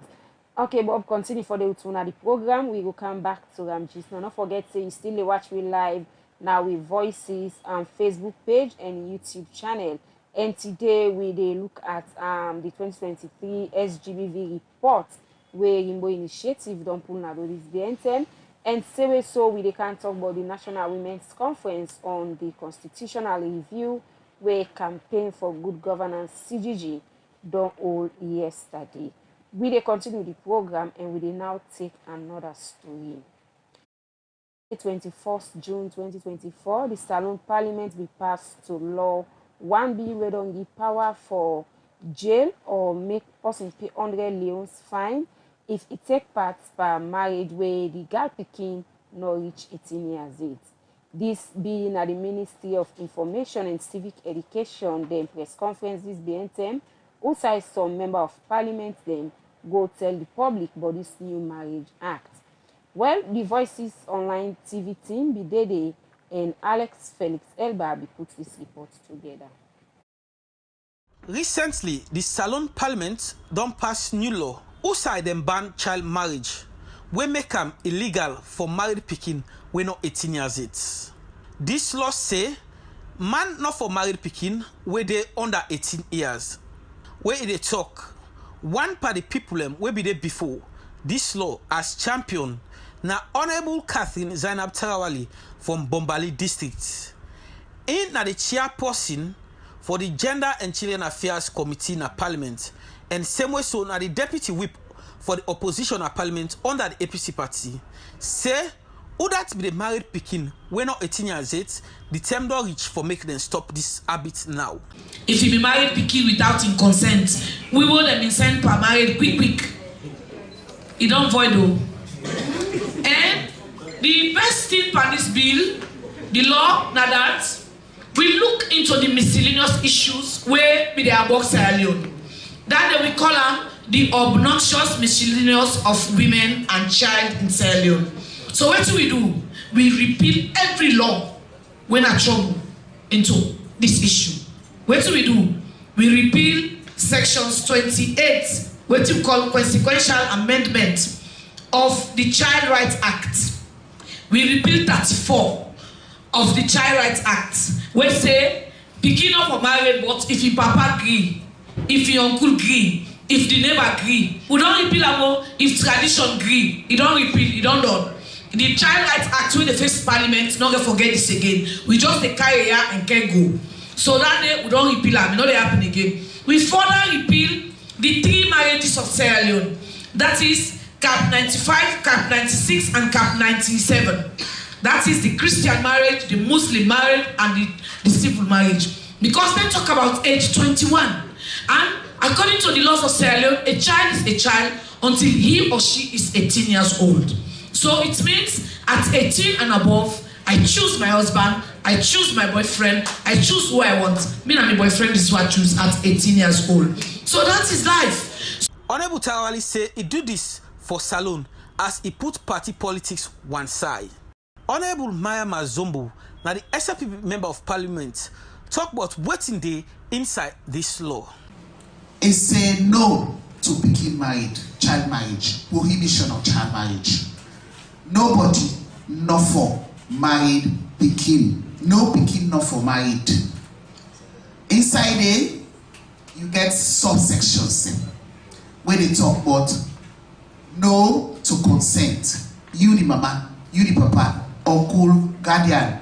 Okay, Bob, continue for the Utuna the program. We will come back to Ramjis. Now, don't forget to you still watch me live now with Voices on Facebook page and YouTube channel. And today we look at the 2023 SGBV report where Rimbo Initiative don't pull now this BNTM. And so we can talk about the National Women's Conference on the Constitutional Review where Campaign for Good Governance CGG done all yesterday. We dey continue the program and we dey now take another story. 21st June 2024, the Salon Parliament will pass to law 1 bill where don't give power for jail or make person pay 100 leons fine if it take part by marriage where the girl pikin no reach 18 years age. This being at the Ministry of Information and Civic Education, the press conference this BNTM, also some member of parliament then go tell the public about this new marriage act. Well, the Voices Online TV team, Bidede and Alex Felix Elba put this report together. Recently, the Salon Parliament don't pass new law outside them ban child marriage, we make them illegal for married pikin we not 18 years old. This law say man not for married pikin where they under 18 years. Where they talk, one party people will be there before this law as champion. Now, Honorable Catherine Zainab Tarawali from Bombali District. In the chairperson for the Gender and Children Affairs Committee in Parliament, and same way so now the deputy whip for the opposition at Parliament under the APC party, say, who that be the married pikin when not 18 years old, the term don't reach for make them stop this habit now. If you be married pikin without in consent, we will them in send per married quick. It don't void though. And the best thing for this bill, the law, now that we look into the miscellaneous issues where we are work alone. That we call them the obnoxious miscellaneous of women and child in Sierra Leone. So what do? We repeal every law when a trouble into this issue. What do? We repeal sections 28, what you call consequential amendment of the Child Rights Act. We repeal 34 of the Child Rights Act, where say, begin up for marriage, but if your papa agree, if your uncle agree, if the neighbor agree, we don't repeal about if tradition agree, you don't repeal, you don't done. The Child Rights Act with the first parliament, not gonna forget this again. We just the carry here and can go. So that day we don't repeal them, you know they happen again. We further repeal the 3 marriages of Sierra Leone. That is Cap 95, Cap 96, and Cap 97. That is the Christian marriage, the Muslim marriage, and the civil marriage. Because they talk about age 21. And according to the laws of Sierra Leone, a child is a child until he or she is 18 years old. So it means at 18 and above, I choose my husband, I choose my boyfriend, I choose who I want. Me and my boyfriend is who I choose at 18 years old. So that is life. Honorable Tarawali say he do this for Salon as he put party politics one side. Honorable Maya Mazombo, now the SLP member of parliament, talk about what's in the inside this law. It say no to pikin married, child marriage, prohibition of child marriage. Nobody not for married pikin. No pikin not for married. Inside there, you get subsections where they talk about no to consent. You the mama, you the papa, uncle, guardian,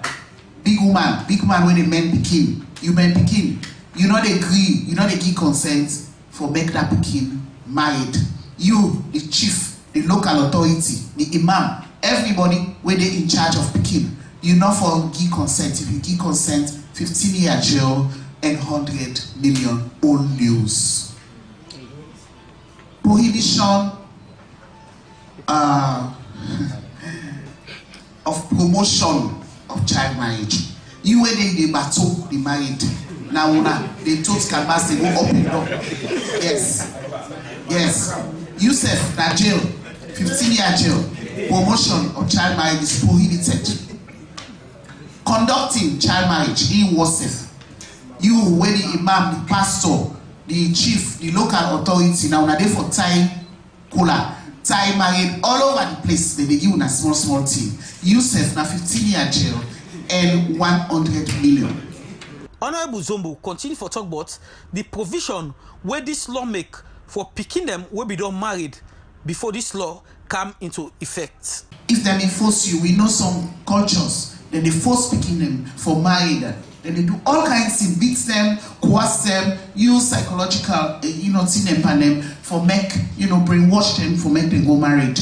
big man when the men pikin, you men pikin, you not agree, you not give consent for make that pikin married. You, the chief, the local authority, the imam, everybody when they in charge of pikin, you not for give consent. If you give consent, 15-year jail and 100 million old news. Prohibition of promotion of child marriage. You when they battle the married. Now they told Calmas they go up and down. Yes. Yusuf, that jail, 15-year jail. Promotion of child marriage is prohibited. Conducting child marriage in Wasif. You when the imam, the pastor, the chief, the local authority, now they for time cooler. Time married all over the place. They give you a small team. Yusuf na 15-year jail and 100 million. Honorable Zombo continue for talk about the provision where this law make for picking them will be done married before this law come into effect. If they enforce you, we know some cultures, then they force picking them for married. Then they do all kinds of things, beat them, coerce them, use psychological, them for make, brainwash them for make them go married.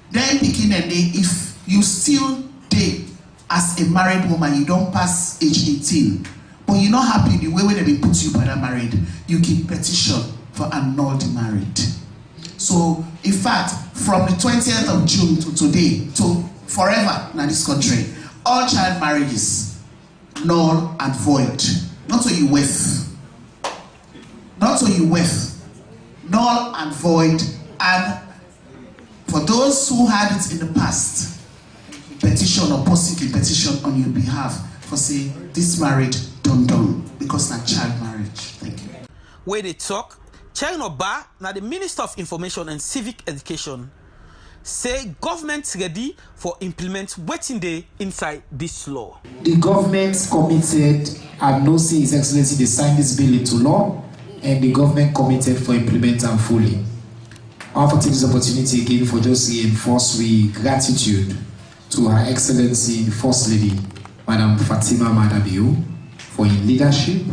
Then picking them, if you still date as a married woman, you don't pass age 18, but you're not happy the way they put you by that married, you can petition for annulled married. So, in fact, from the 20th of June to today, to forever in this country, all child marriages null and void. Not so you with. Not so you with. Null and void. And for those who had it in the past, petition or possibly petition on your behalf for say this marriage done because not child marriage. Thank you. Where they talk, Chairman Oba, now the Minister of Information and Civic Education, say government ready for implement waiting day inside this law. The government committed, and no see His Excellency they signed this bill into law, and the government committed for implementing fully. I want to take this opportunity again for just reinforce we gratitude to Her Excellency the First Lady, Madam Fatima Madabiu, for her leadership,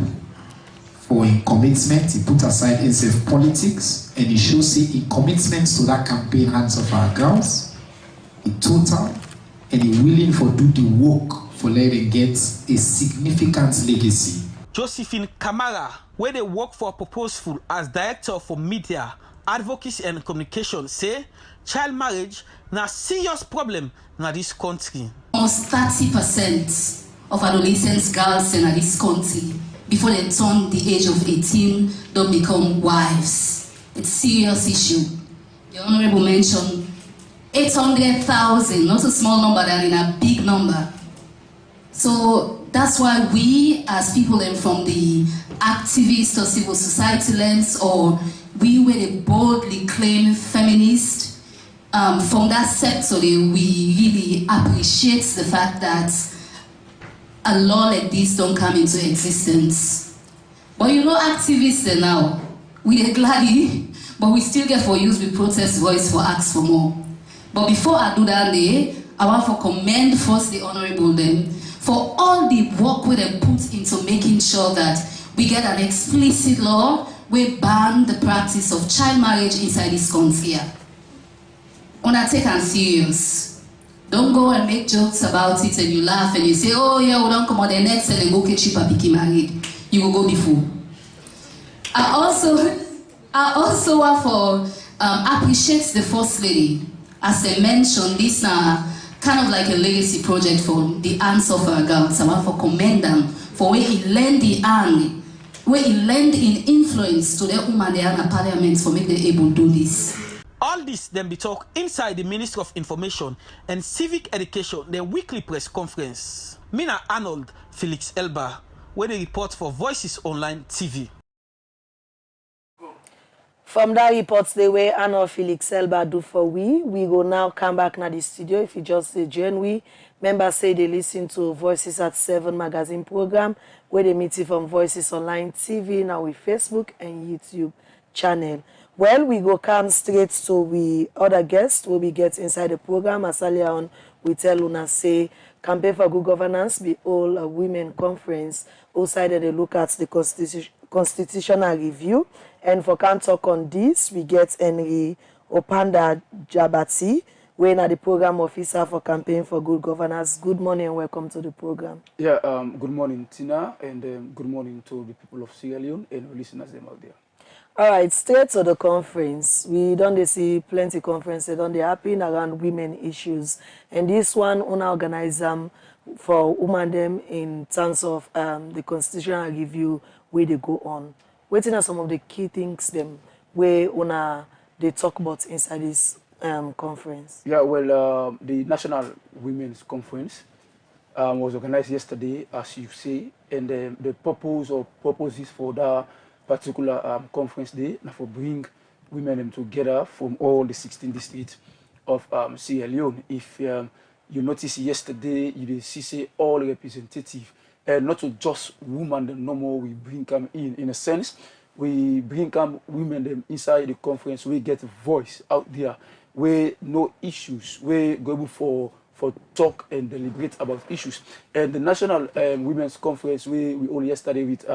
for her commitment. He put aside himself politics, and he shows in commitment to that campaign Hands of Our Girls, in total, and he willing for do the work for letting get a significant legacy. Josephine Kamara, where they work for Purposeful as Director for Media, Advocacy and Communication, say child marriage na serious problem in this country. Almost 30% of adolescent girls in this country, before they turn the age of 18, don't become wives. It's a serious issue. The Honorable mentioned 800,000, not a small number, than in a big number. So that's why we, as people from the activist or civil society lens, or we were the boldly claim feminist, from that sector, we really appreciate the fact that a law like this don't come into existence. But activists now, we are glad, but we still get for use with protest voice for ask for more. But before I do that, I want to commend first the Honorable them for all the work we they put into making sure that we get an explicit law we ban the practice of child marriage inside this country. Wanna take it serious. Don't go and make jokes about it and you laugh and you say, oh yeah, we don't come on the next and then go get cheaper picky married. You will go before. I also want for appreciate the First Lady. As they mentioned, this now kind of like a legacy project for the Hands of Our Girls. I want for commend them for where he lend the hand, where he lend in influence to the women they are in parliament for make them able to do this. All this then be talk inside the Ministry of Information and Civic Education, their weekly press conference. Mina Arnold, Felix Elba, where they report for Voices Online TV. From that reports the way Arnold Felix Elba do for we go now come back na the studio. If you just join we, members say they listen to Voices at 7 magazine program where they meet from Voices Online TV now with Facebook and YouTube channel. Well, we go come straight to we other guests will be get inside the program. As earlier on, we tell Una say Campaign for Good Governance be all a women conference outside they look at the constitutional review. And for can talk on this, we get Henry Opanda Jabati, we are the program officer for Campaign for Good Governance. Good morning and welcome to the program. Yeah, good morning, Tina, and good morning to the people of Sierra Leone and listeners them out there. All right, straight to the conference. We don't see plenty conferences don't they happen around women issues, and this one Una organize them for women them in terms of the constitutional review where they go on. What are some of the key things them where Una they talk about inside this conference? Yeah, well, the National Women's Conference was organized yesterday, as you say, and the purpose or purposes for that particular conference day now for bring women together from all the 16 districts of Sierra Leone. If you notice yesterday, you did see say all representative, and not to just women them no more we bring them in a sense. We bring them women them inside the conference, we get a voice out there, where no issues, we go for talk and deliberate about issues. And the National Women's Conference, we only yesterday with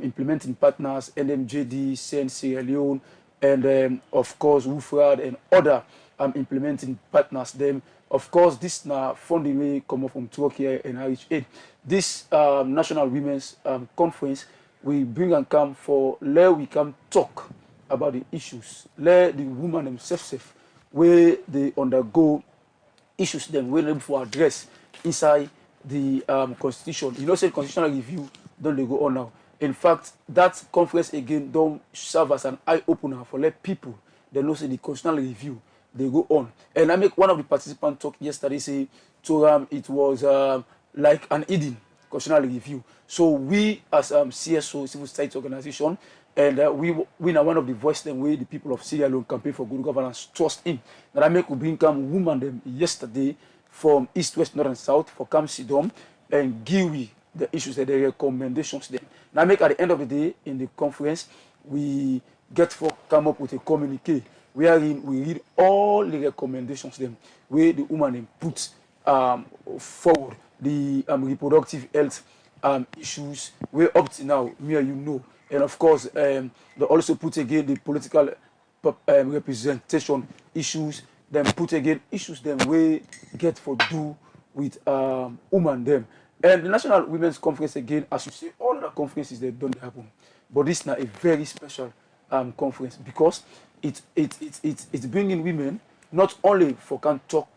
implementing partners, NMJD, Saint Sierra Leone, and of course WUFRAD and other implementing partners. Them, of course, this now funding will come up from Turkey and IHA. This National Women's Conference, we bring and come for where we can talk about the issues, let the women themselves where they undergo issues them where they for address inside the constitution. You know, say constitutional review don't they go on now. In fact, that conference again don't serve as an eye opener for let people they know say the constitutional review they go on. And I make one of the participants talk yesterday say to it was like an Eden constitutional review. So we as CSO civil society organization and we are one of the voices them where the people of Sierra Leone Campaign for Good Governance trust in. That I make we bring come women them yesterday from east, west, north, and south for come sit down and give we the issues that the recommendations them. Now make at the end of the day in the conference we get for come up with a communique wherein we read all the recommendations them where the woman them put forward the reproductive health issues where up to now me and you know, and of course they also put again the political representation issues, then put again issues them we get for do with women them. And the National Women's Conference again, as you say, all the conferences they don't happen, but this is now a very special conference because it's bringing women not only for can talk,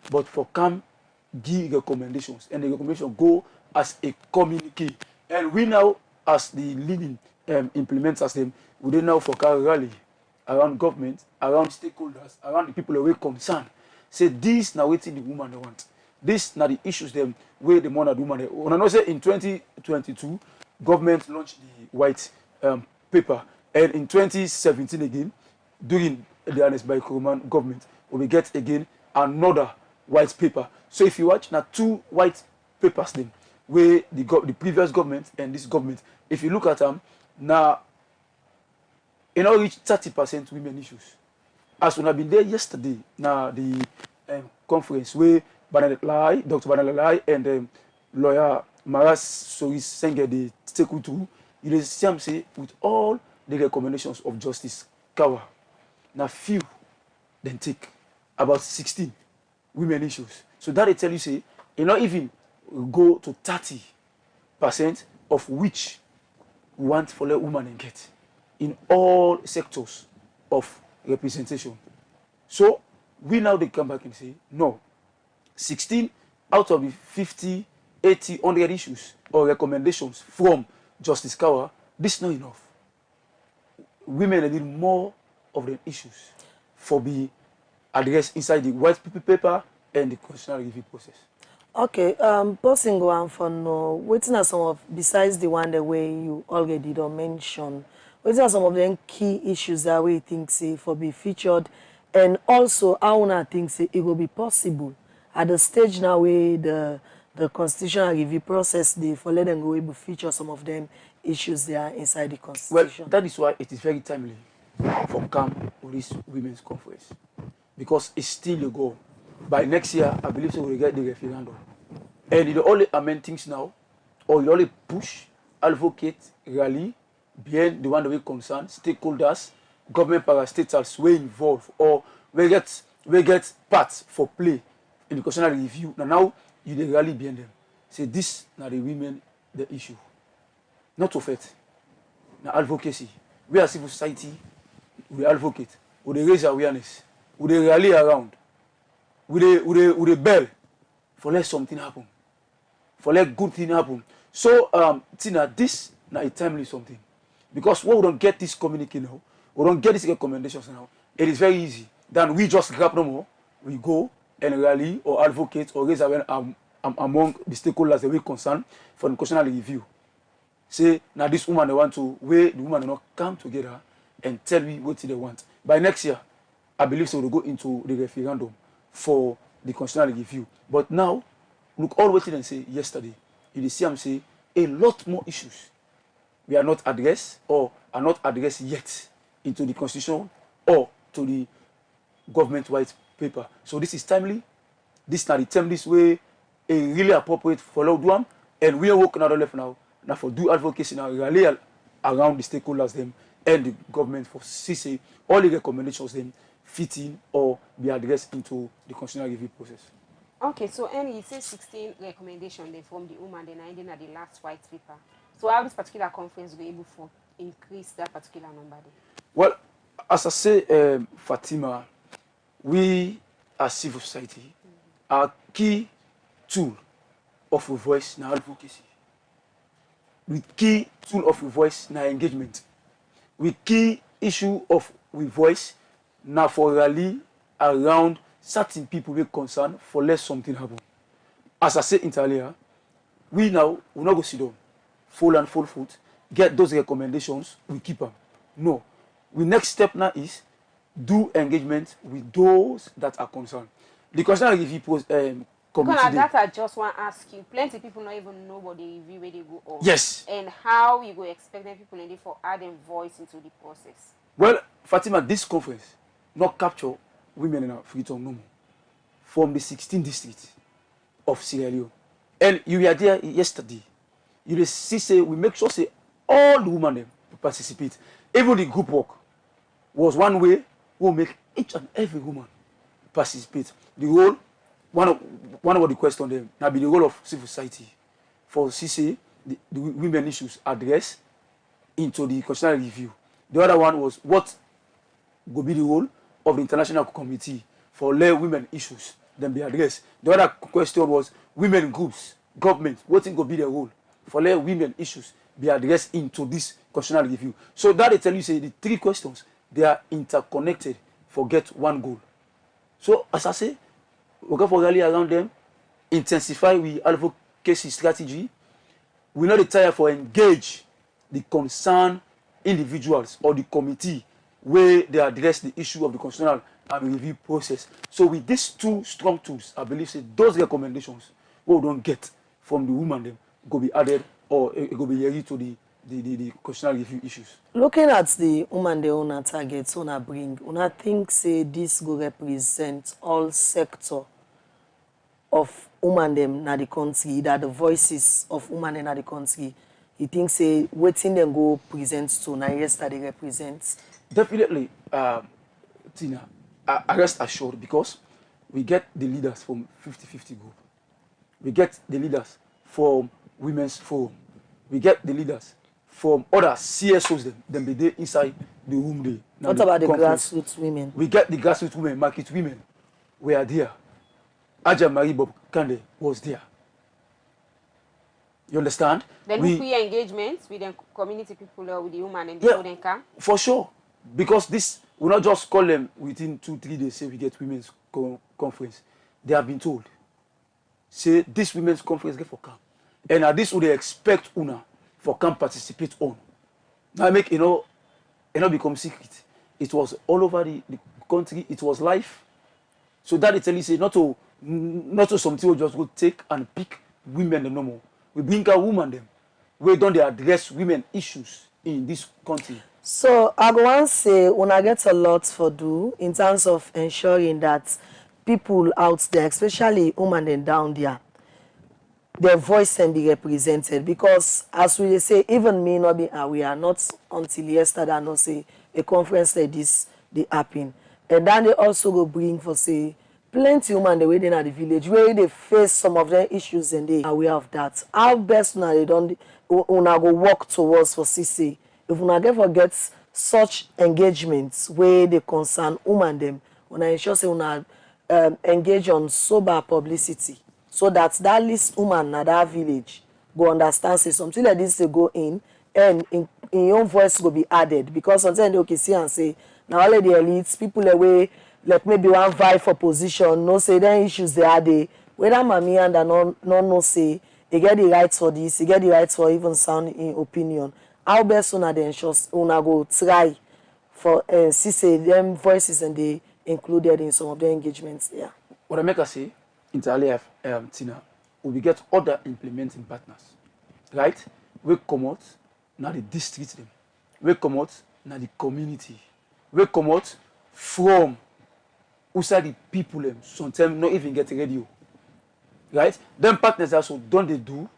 but for can give recommendations, and the recommendations go as a communique. And we now, as the leading implementers them, we then now for can rally around government, around stakeholders, around the people who are concerned. Say this now waiting the woman they want. This now the issues them where the man and woman. When I know say in 2022, government launched the white paper, and in 2017 again, during the Ernest Bai Koroma government, we will get again another white paper. So if you watch now two white papers then, where the previous government and this government, if you look at them now, you know reach 30% women issues. As when I've been there yesterday, now the conference where Dr. Banale Lai and lawyer Maras Soris Senge de Tekutu, you see say with all the recommendations of Justice Kawa, now few then take about 16 women issues. So that they tell you say, you know, even go to 30% of which we want for let women and get in all sectors of representation. So we now they come back and say, no, 16 out of the 50, 80, 100 issues or recommendations from Justice Kawa, this is not enough. Women need more of the issues for be addressed inside the white paper and the constitutional review process. Okay, posing one for no, waiting at some of besides the one the way you already don't mention, waiting at some of the key issues that we think say for be featured, and also I wanna think say it will be possible at the stage now where the constitutional review process they for let them go able to feature some of them issues there inside the constitution. Well, that is why it is very timely for camp with this women's conference because it's still a goal. By next year, I believe so we'll get the referendum. And it only amend things now, or it only push, advocate, rally, behind the one that we concern, stakeholders, government parastatals way involved, or we get parts for play in the constitutional review. Now you dey rally behind them. Say this now the women the issue. Not of it. Now advocacy. We as civil society, we advocate, we raise awareness, we rally around, we bell for let something happen, for let good thing happen. So Tina, this now is timely something. Because when we don't get this communique now, we don't get these recommendations now, it is very easy. Then we just grab no more, we go and rally or advocate or raise awareness among the stakeholders that we concern for the constitutional review. Say, now this woman they want to, where the woman not come together and tell me what they want. By next year, I believe so we'll go into the referendum for the constitutional review. But now, look all what they say yesterday. You see I'm say a lot more issues we are not addressed or are not addressed yet into the constitution or to the government white paper. So this is timely. This now the term this way a really appropriate for Lord and we are working on the left now for do advocacy now rally around the stakeholders them and the government for see all the recommendations them fit in or be addressed into the constitutional review process. Okay, so and you say 16 recommendations then from the woman then ending at the last white paper. So how this particular conference will be able to increase that particular number then? Well, as I say, Fatima, we as civil society are key tool of a voice now advocacy. We key tool of a voice now engagement. We key issue of we voice now for rally around certain people we concern for let something happen. As I said earlier, we now will not go sit down, full and full foot, get those recommendations, we keep them. No. The next step now is do engagement with those that are concerned. The constitutional review committee. Because that I just want to ask you, plenty of people not even know what the review where they go on. Yes. And how you go expect them people in there for adding voice into the process. Well, Fatima, this conference not capture women in freedom no more from the 16 districts of Sierra Leone. And you were there yesterday. You see say we make sure say all the women them participate. Even the group work was one way we'll make each and every woman participate. The role one of the questions them now be the role of civil society for CC the women issues addressed into the constitutional review. The other one was what will be the role of the international committee for let women issues then be addressed. The other question was women groups, government, what will be their role for let women issues be addressed into this constitutional review. So that they tell you say the three questions they are interconnected for get one goal. So as I say, we go for rally around them, intensify we advocacy strategy. We not retire for engage the concerned individuals or the committee where they address the issue of the constitutional and review process. So with these two strong tools, I believe say those recommendations what we don't get from the woman them go be added or it go be added to the constitutional review issues. Looking at the woman the owner targets on a bring, una think say this go represent all sector of women them na the country, that the voices of women in the country. You think say waiting them go present to na yesterday represents? Definitely, Tina, I rest assured because we get the leaders from 50-50 group. We get the leaders from Women's Forum. We get the leaders from other CSOs them be there inside the room there. What about the grassroots women? We get the grassroots women, market women. We are there. Aja Marie Bob Kande was there. You understand? Then we engagements with the community people or with the women and before they come? For sure. Because this, we not just call them within 2-3 days, say we get women's conference. They have been told. Say this women's conference get for camp. And at this would they expect Una for camp participate on. Now make it not become secret. It was all over the country, it was live. So that it tell you say not to something we just go take and pick women the normal. We bring a woman them. We don't address women issues in this country. So I go and say when I get a lot for do in terms of ensuring that people out there, especially women and down there, their voice can be represented, because as we say, even me not be aware, not until yesterday I know say a conference like this they happen. And then they also go bring for say plenty women the way they at the village where they face some of their issues and they are aware of that. How best now they don't una go work towards for CC. If una get forget such engagements where they concern women them, una ensure say una engage on sober publicity, so that that least woman in that village go understand say something like this they go in, and in your own voice go be added, because sometimes they okay see and say now all the elites people away like maybe one vie for position no say then issues they are they whether mommy and no say they get the rights for this, they get the rights for even sound in opinion. How best una they ensure una go try for see say them voices and they included in some of the engagements there. What I make us say entirely Tina, we get other implementing partners, right? We come out now the district them, we come out now the community, we come out from outside the people them. Sometimes not even get radio, right? Them partners also don't they do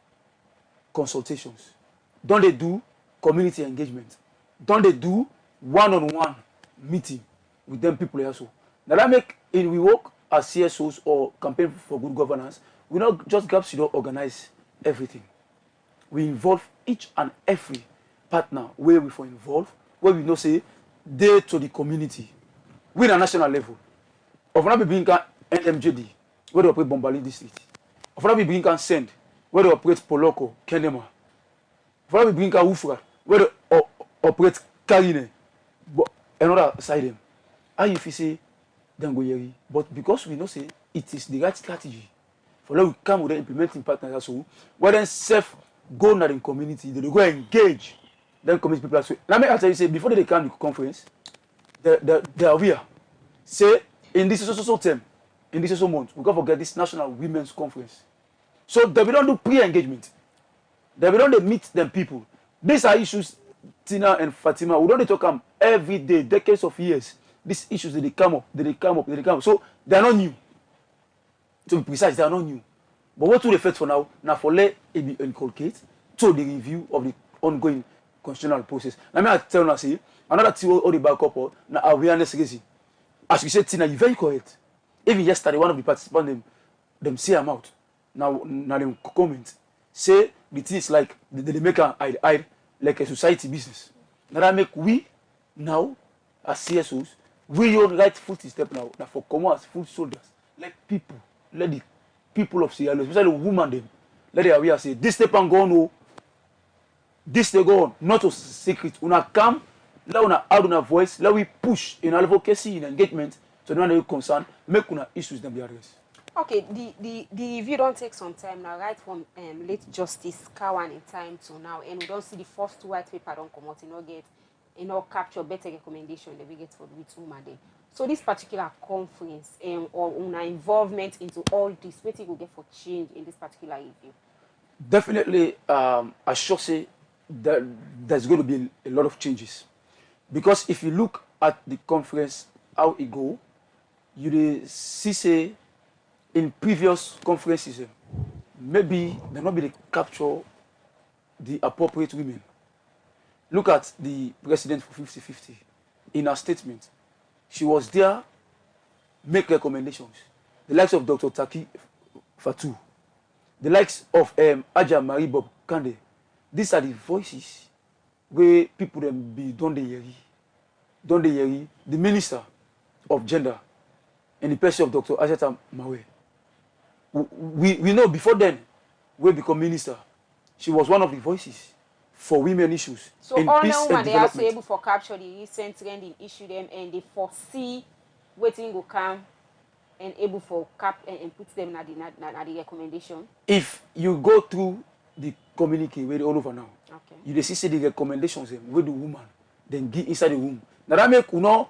consultations, don't they do community engagement, don't they do one-on-one meeting with them people also. Now that make in we work as CSOs or campaign for good governance, we not just gaps you don't organize everything. We involve each and every partner where we for involve, where we know say they to the community. We at national level. Of not be being NMJD, where they operate Bombali district. Of not be being send, where they operate Poloko, Kenema. Of not be being Ufra, where they operate Karine, another side them. How you say then go yeri, but because we know say it is the right strategy for let we come with the implementing partners also, where then self go na the community, they go engage then community people as well. Let me tell you say before they come to conference, they are aware. Say in this social term, in this social month, we can't forget this National Women's Conference. So they don't do pre-engagement. They don't meet them people. These are issues, Tina and Fatima, we don't talk them every day, decades of years. These issues they come up. So they are not new. To be precise, they are not new. But what to the effect for now? Now for let it be inculcate to the review of the ongoing constitutional process. Let me tell you, say another thing all the backup now awareness raising. As you said, Tina, you're very correct. Even yesterday, one of the participants them say I'm out. Now them comment say the thing is like they make an hide like a society business. Now that make we now as CSOs. We your right foot step now for commerce, foot soldiers. Let people, let the people of Sierra Leone, especially women them, let them aware say this step and go on, this they go on, not a secret. Una come, let una add una voice, let we push in advocacy, in engagement, so no one concern, make una issues them be addressed. Okay, the review don't take some time now, right from late Justice Kawan in time to now, and we don't see the first two white paper don't come out, get capture better recommendation that we get for with women there. So this particular conference or una involvement into all this, what you will get for change in this particular review? Definitely, I should say that there's going to be a lot of changes, because if you look at the conference how it go, you see say in previous conferences maybe they not be the capture the appropriate women. Look at the president for 50-50. In her statement, she was there, make recommendations. The likes of Dr. Taki Fatou, the likes of Aja Marie Bob Kande. These are the voices where people them be Don Yeri, the Minister of Gender, and the person of Dr. Ajata Mawe. We know before then, we become minister, she was one of the voices for women issues. So all the women they are so able to capture the recent trend in issue them and they foresee waiting will come and able for cap and put them at the recommendation. If you go through the communique where they all over now, okay, you see the recommendations with the woman, then get inside the room. Now that make we not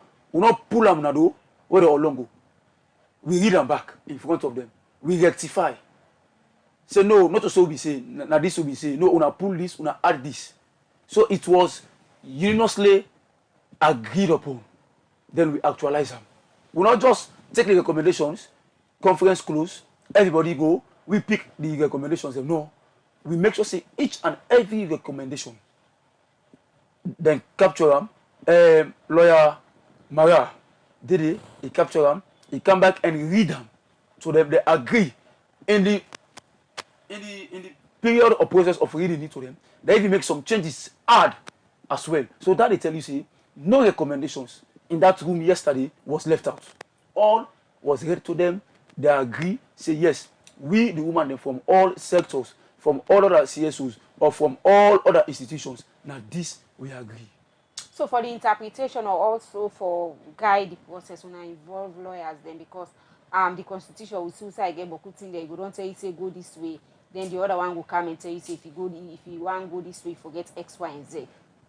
pull them na do where they all long go. We read them back in front of them. We rectify. Say no, not so we say, now this will be say, no, una pull this, una add this. So it was unanimously agreed upon, then we actualize them. We not just take the recommendations, conference close, everybody go, we pick the recommendations. No, we make sure say each and every recommendation, then capture them. Lawyer Mara did it, he capture them, he come back and read them. So they agree in the period or process of reading it to them. They even make some changes, add as well. So that they tell you, say, no recommendations in that room yesterday was left out. All was read to them. They agree, say yes, we, the women from all sectors, from all other CSOs, or from all other institutions, now this we agree. So for the interpretation or also for guide the process when I involve lawyers then, because the constitution will still say again but there you don't tell you say go this way, then the other one will come and tell you say if you want to go this way, forget X, Y, and Z.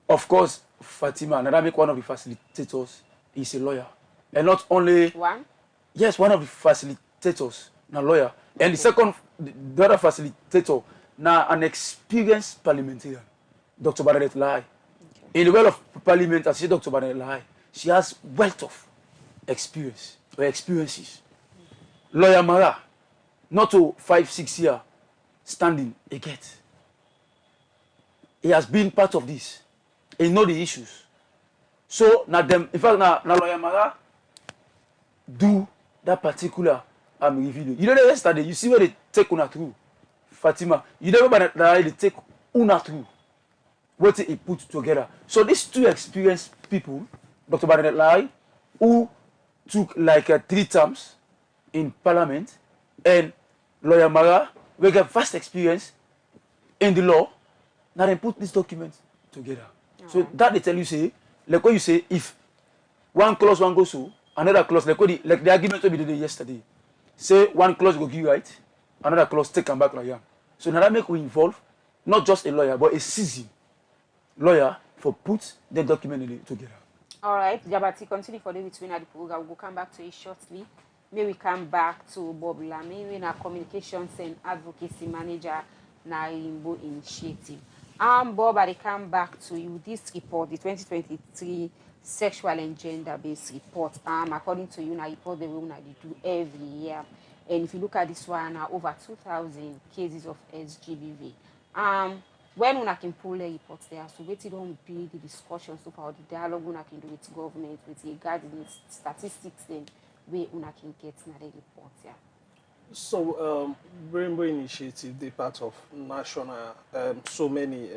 Of course, Fatima, and that make one of the facilitators is a lawyer. And not only one? Yes, one of the facilitators, a lawyer. And the second, the other facilitator, now an experienced parliamentarian, Dr. Bernadette Lai. In the world of parliament, as I say, Dr. Bernadette Lai, she has wealth of experience or experiences. Lawyer Mara, not to 5-6 years standing a gate. He has been part of this. He know the issues. So now them, in fact, now Lawyer Mara do that particular review. You know yesterday, you see where they take una through. Fatima, you know where they take una through. What he put together. So these two experienced people, Dr. Bernadette Lai, who took like 3 terms in parliament, and Lawyer Mara, we get vast experience in the law, now they put this document together. So that they tell you, say, like what you say, if one clause one goes so, another clause, like the argument we did yesterday, say one clause go give right, another clause take them back like that. So now that make we involve not just a lawyer, but a seasoned lawyer for put the document together. All right, Jabati, continue for the between the program. We'll come back to it shortly. May we come back to Bob Lamy, we are communications and advocacy manager na Rainbow Initiative. Bob, I come back to you. This report, the 2023 sexual and gender-based report, according to you, na report the way they do every year. And if you look at this one, over 2,000 cases of SGBV. When una can pull the reports there, so wait don't be the discussions about the dialogue una can do with government, with regard to the statistics then where una can get na the report yeah. So Rainbow Initiative, they part of national so many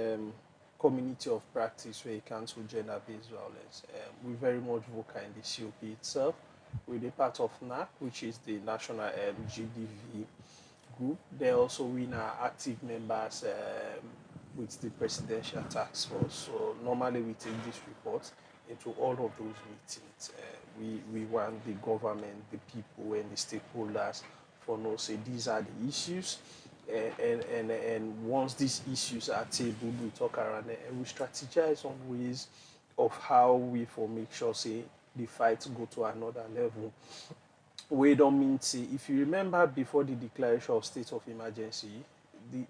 community of practice where it cancel gender-based violence. We very much vocal in the COP itself. We're the part of NAC, which is the national GDV group. They also we are active members with the Presidential Task Force. So normally we take this report into all of those meetings. We want the government, the people, and the stakeholders for no say these are the issues. And once these issues are tabled, we talk around it and we strategize on ways of how we for make sure say the fight go to another level. We don't mean say if you remember before the declaration of state of emergency,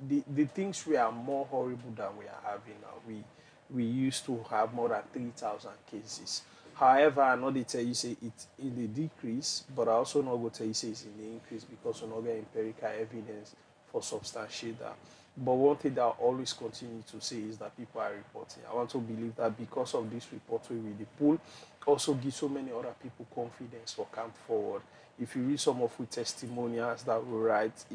the things we are more horrible than we are having now. We used to have more than 3,000 cases. However, I know they tell you say it's in the decrease, but I also not go tell you say it's in the increase because we not get empirical evidence for substantiate that. But one thing that I always continue to say is that people are reporting. I want to believe that because of this report we read the pool, also give so many other people confidence for come forward. If you read some of the testimonials that we write,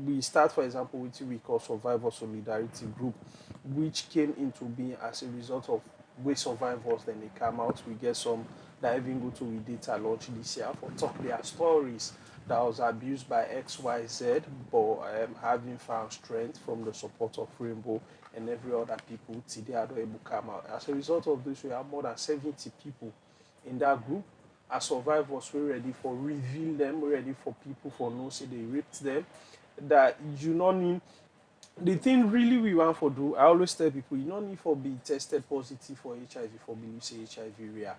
we start, for example, with what we call Survivor Solidarity Group, which came into being as a result of where survivors then they come out. We get some that even go to we data launch this year for talk their stories that was abused by XYZ, but having found strength from the support of Rainbow and every other people today are able to come out. As a result of this, we have more than 70 people in that group. As survivors, we're ready for reveal them, we're ready for people for no say they raped them. That you don't need the thing really we want for do. I always tell people you don't need for be tested positive for HIV for believe say HIV real.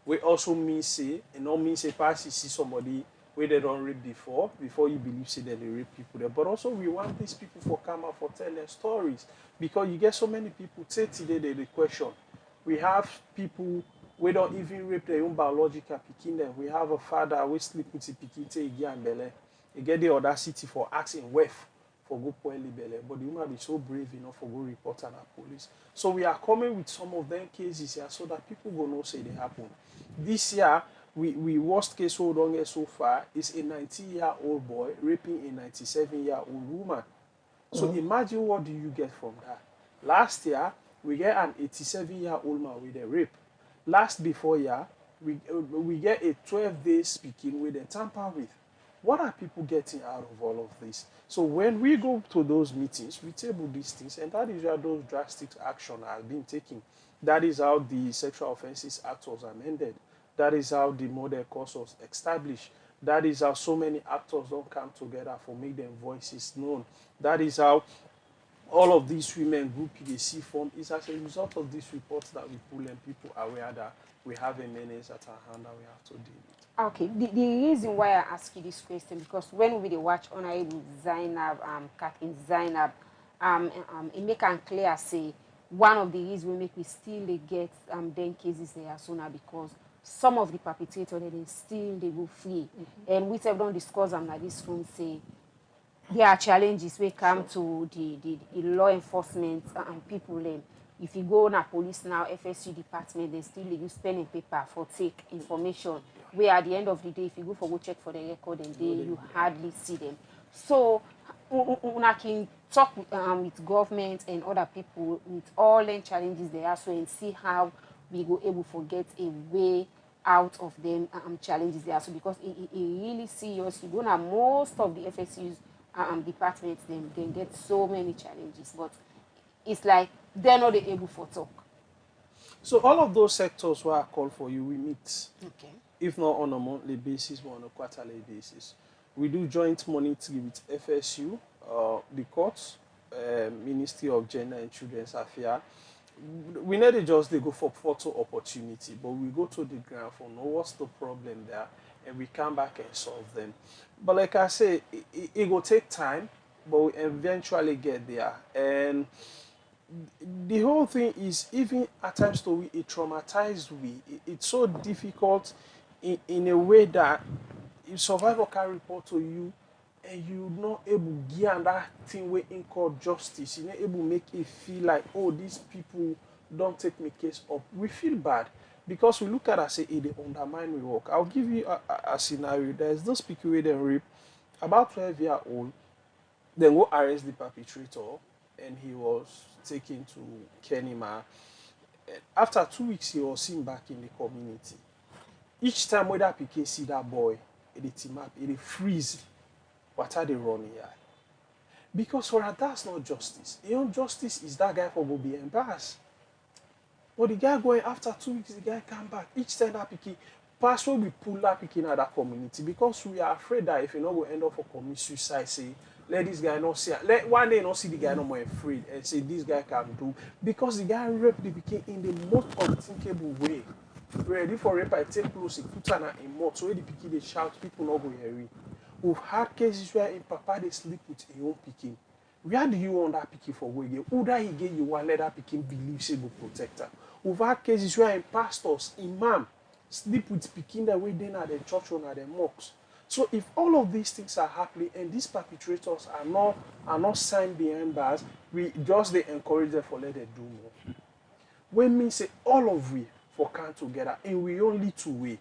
We also mean say and not mean say pass you see somebody where they don't rape before you believe say that they rape people there. But also we want these people for come out for telling stories because you get so many people say today the question. We have people We don't even rape their own biological pikin them. We have a father we sleep with the pikin till he get belle. He get the audacity for asking wife for go poorly belle. But the woman be so brave enough for go report at the police. So we are coming with some of them cases here so that people go know say they happen. This year, we worst case hold on so far is a 90-year-old boy raping a 97-year-old woman. So imagine what do you get from that. Last year, we get an 87-year-old man with a rape. Last before year, we get a 12-day speaking with a tamper with. What are people getting out of all of this? So when we go to those meetings, we table these things, and that is where those drastic action are being taken. That is how the Sexual Offences Act was amended. That is how the model cause was established. That is how so many actors don't come together for make their voices known. That is how all of these women group PDC form is as a result of these reports that we pull and people are aware that we have a menace at our hand that we have to deal with. Okay, the reason why I ask you this question, because when we watch Honorable Zainab, Captain Zainab, it make it clear say one of the reasons we make we still they get them cases there sooner because some of the perpetrators they still they go free. And we have don't discuss them like this one say there are challenges when come to the law enforcement and people. If you go on a police now, FSU department, they still use pen and paper for take information. Where at the end of the day, if you go for go check for the record and you hardly see them. So, I can talk with government and other people with all the challenges they are so and see how we go able to get a way out of them challenges there. So because it really serious. You go now, most of the FSU's departments then can get so many challenges, but it's like they're not able for talk. So all of those sectors where I call for you, we meet. Okay. If not on a monthly basis, but on a quarterly basis. We do joint monitoring with FSU, the courts, Ministry of Gender and Children's Affairs. We never just they go for photo opportunity, but we go to the ground for know what's the problem there, and we come back and solve them. But like I say, it will take time, but we eventually get there. And the whole thing is, even at times to we, it traumatized we. It's so difficult in a way that if survivor can report to you and you're not able to give that thing way in court justice, you're not able to make it feel like, oh, these people don't take my case up. We feel bad because we look at it and say, hey, they undermine we work. I'll give you a scenario. There's those people with them rape, about 12-year-old, then go arrest the perpetrator, and he was taken to Kenema. After 2 weeks, he was seen back in the community. Each time when that PK see that boy, it team up, it freeze. What are they running here? Because for her, that's not justice. Your justice is that guy for will be embarrassed. But the guy going after 2 weeks, the guy come back. Each time that PK, past where we pull that PK in that community because we are afraid that if you not go end up for commit suicide, say, let this guy not see. Let one day not see the guy no more afraid and say this guy can do because the guy raped the PK in the most unthinkable way. Ready for rape, I take close, put on in more. So when the PK they shout, people not go hear it. We've had cases where in papa they sleep with a own PK. Where do you want that PK for going? Who that he get you want let that PK believe she will protect her? We've had cases where in pastors, imam sleep with PK that way then at the church or at the mosques. So if all of these things are happening and these perpetrators are not signed behind bars, we just they encourage them for let them do more. When me say all of we for come together and we only two way.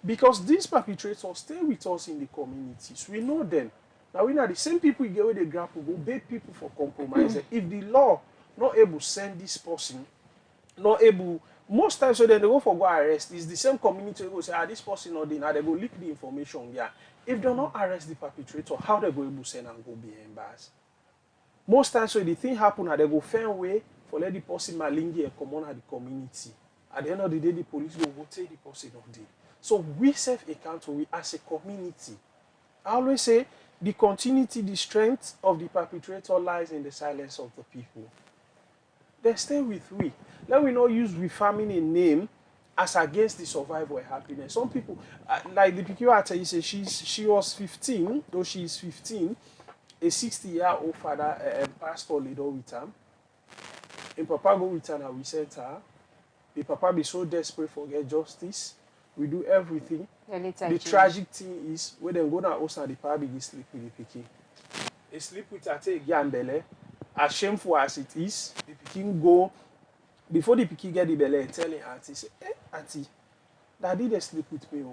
Because these perpetrators stay with us in the communities. We know them. Now we know the same people you get where they grapple, go beg people for compromise. If the law not able to send this person, not able, most times when they go for go arrest, it's the same community who go say, this person not there, now they go leak the information. Yeah. If they not arrest the perpetrator, how they go able to send and go behind bars? Most times when the thing happen, they go find way for let the person malingi and come on at the community. At the end of the day, the police will take the person on day. So we self-accountable as a community. I always say the continuity, the strength of the perpetrator lies in the silence of the people. They stay with we. Let we not use refaming a name as against the survival happiness. Some people, like the PQ, you say she was 15, though she is 15, a 60-year-old father, pastor leader with her. And Papa go with her and we sent her. The papa be so desperate for get justice. We do everything. The change. tragic thing is when they go down house and the papa begin sleep with the pikin. He sleep with her take and belle. As shameful as it is, the pikin go before the pikin get the belle, telling auntie, say, "Hey, auntie, daddy they sleep with me."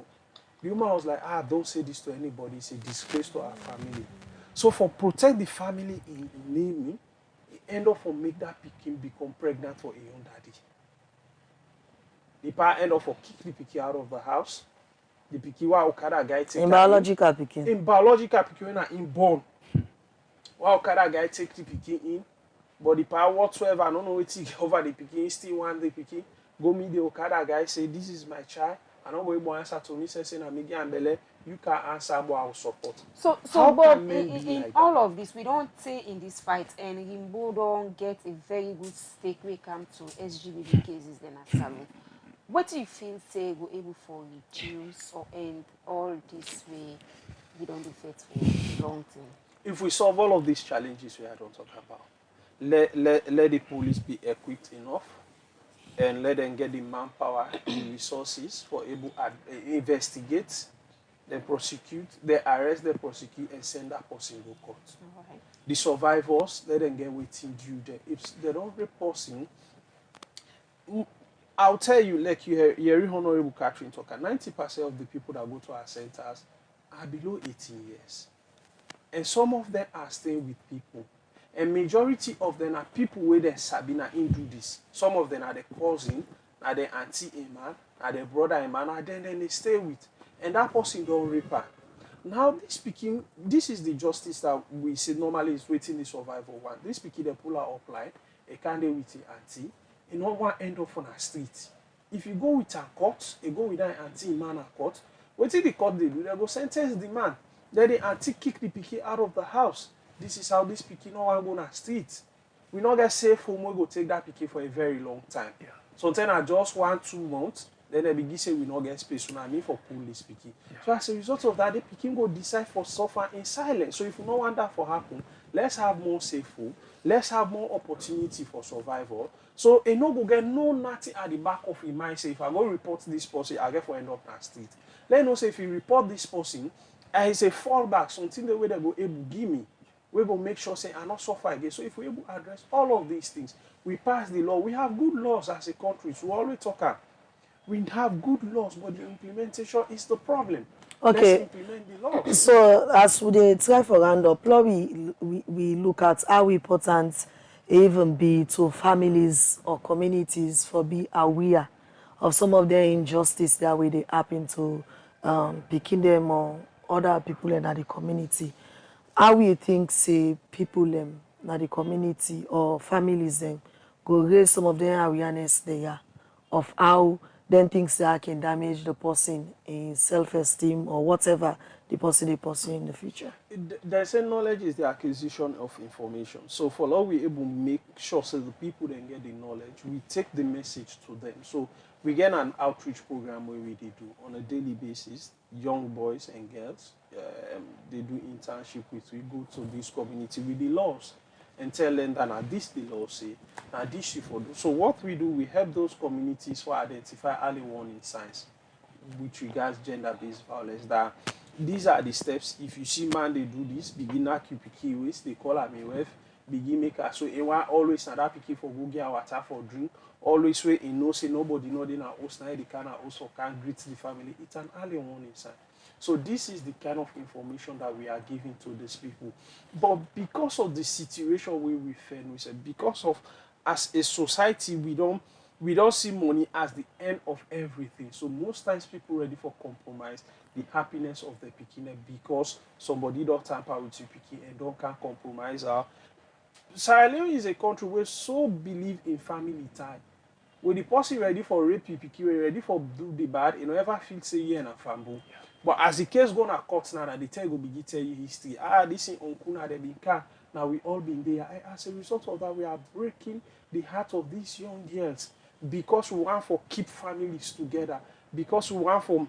The woman was like, don't say this to anybody. It's a disgrace to our family. So for protect the family in naming, it end up for make that pikin become pregnant for a young daddy. The pa end up for kick the pikin out of the house. The pikin wa Okada guy take in biological pikin. In biological pikin when in born. Wa Okada guy take the pikin in. But the pa whatsoever, I don't know what he over the pikin, still want the pikin. Go meet the Okada guy, say, this is my child. I don't go answer to me, say, and Bele, you can answer, but I will support. So but in like all of this, we don't say in this fight, and Rimbo don't get a very good stake when it comes to SGBD cases then at Salon. What do you feel say go able for reduce or end all this way we don't do fit for long term? If we solve all of these challenges we are don't talk about, let the police be equipped enough and let them get the manpower, the resources for able to investigate, they prosecute, they arrest, they prosecute, and send that person to court. Right. The survivors, let them get waiting due there. If they don't report person, I'll tell you, like you hear Honorable Catherine talker, 90% of the people that go to our centers are below 18 years. And some of them are staying with people. And majority of them are people where they Sabina in do this. Some of them are the cousin, are the auntie Emma, are the brother Emma, and then they stay with. And that person don't repair. Now this is the justice that we say normally is waiting the survival one. This speaking they pull her up line, a candidate with the auntie, and not one end up on a street. If you go with a court, you go with an auntie man a court, what did the court they do? They go sentence the man. Then the auntie kick the pikin out of the house. This is how this pikin no one go on the street. We not get safe home, we go take that pikin for a very long time. Yeah. Sometimes I just 1-2 months, then they begin say we not get space, so I need for pull this pikin. Yeah. So as a result of that, the pikin go decide for suffer in silence. So if you don't want that for happen, let's have more safe home, let's have more opportunity for survival. So a no go get no nothing at the back of your mind. Say if I go report this person, I get for end up in the street. Let know say if you report this person, it's a fallback, something the way they go able give me. We will make sure say I not suffer again. So if we able to address all of these things, we pass the law. We have good laws as a country. So we always talk about. We have good laws, but the implementation is the problem. Okay. Let's implement the laws. So as we try for round up, we look at how important it even be to families or communities for be aware of some of their injustice that way they happen to picking them or other people in the community. How we think say people in the community or families them go raise some of their awareness there of how then things that can damage the person in self-esteem or whatever the person they pursue in the future. They say knowledge is the acquisition of information. So for all we able to make sure so the people then get the knowledge, we take the message to them. So we get an outreach program where we do on a daily basis, young boys and girls. They do internship with, we go to this community with the laws and tell them that now this the law say, now this you for do. So what we do, we help those communities to identify early warning signs with regards gender-based violence. That these are the steps. If you see man they do this, begin at QPK ways, they call her wife, begin make her. So anyone always na that picky for go get water for drink. Always way in no say nobody know they na host na they can also can greet the family. It's an early warning sign. So this is the kind of information that we are giving to these people. But because of the situation we find, we said because of as a society we don't see money as the end of everything. So most times people ready for compromise the happiness of the pikin because somebody don't tamper with your pikin and don't can compromise. Sierra Leone is a country where so believe in family tie. When the person ready for rape your pikin, ready for do the bad, you know ever feel say yeah na fambo. Yeah. But as the case gonna court now, that the tell go begin tell you history. This in Onkuna they been car. Now we all been there. As a result of that, we are breaking the heart of these young girls because we want to keep families together. Because we want to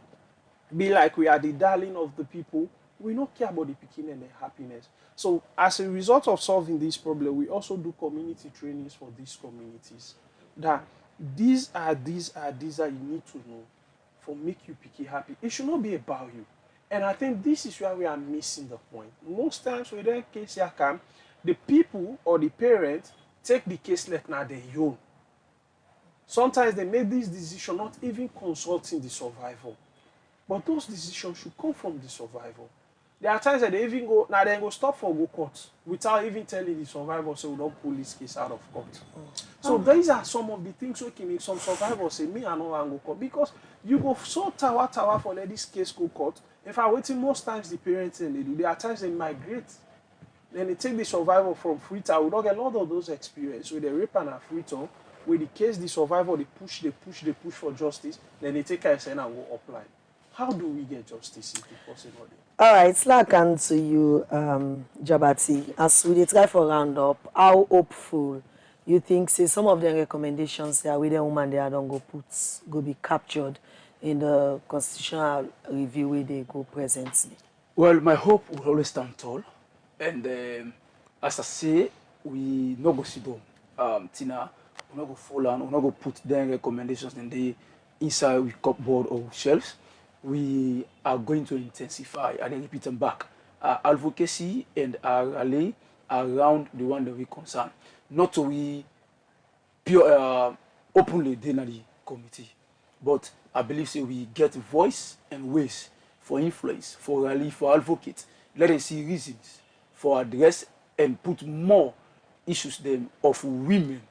be like we are the darling of the people. We don't care about the picking and the happiness. So as a result of solving this problem, we also do community trainings for these communities. That these are you need to know for make you picky happy. It should not be about you. And I think this is where we are missing the point. Most times when the case here come, the people or the parents take the case like now their own. Sometimes they make this decision not even consulting the survivor. But those decisions should come from the survivor. There are times that they even go, now they go stop for go court without even telling the survivor, so we don't pull this case out of court. So these are some of the things we can make some survivors say, me I no want go court. Because you go so tower for let this case go court. If I waiting most times the parents and they do, there are times they migrate. Then they take the survivor from Freetown. We don't get a lot of those experiences with the rape and a Freetown, where the case the survivor they push for justice, then they take her and go apply. How do we get justice if it's possible? All right, slack on to you, Jabati. As we try for round up, how hopeful you think say some of the recommendations there with the woman they don't go be captured in the constitutional review where they go presently? Well, my hope will always stand tall, and as I say, we not go sit down. Tina, we not go fall and we not go put their recommendations in the inside we cupboard or shelves. We are going to intensify and repeat them back our advocacy and our rally around the one that we concern. Not to we pure openly in the committee, but I believe so we get voice and ways for influence, for rally, for advocate. Let us see reasons for address and put more issues them of women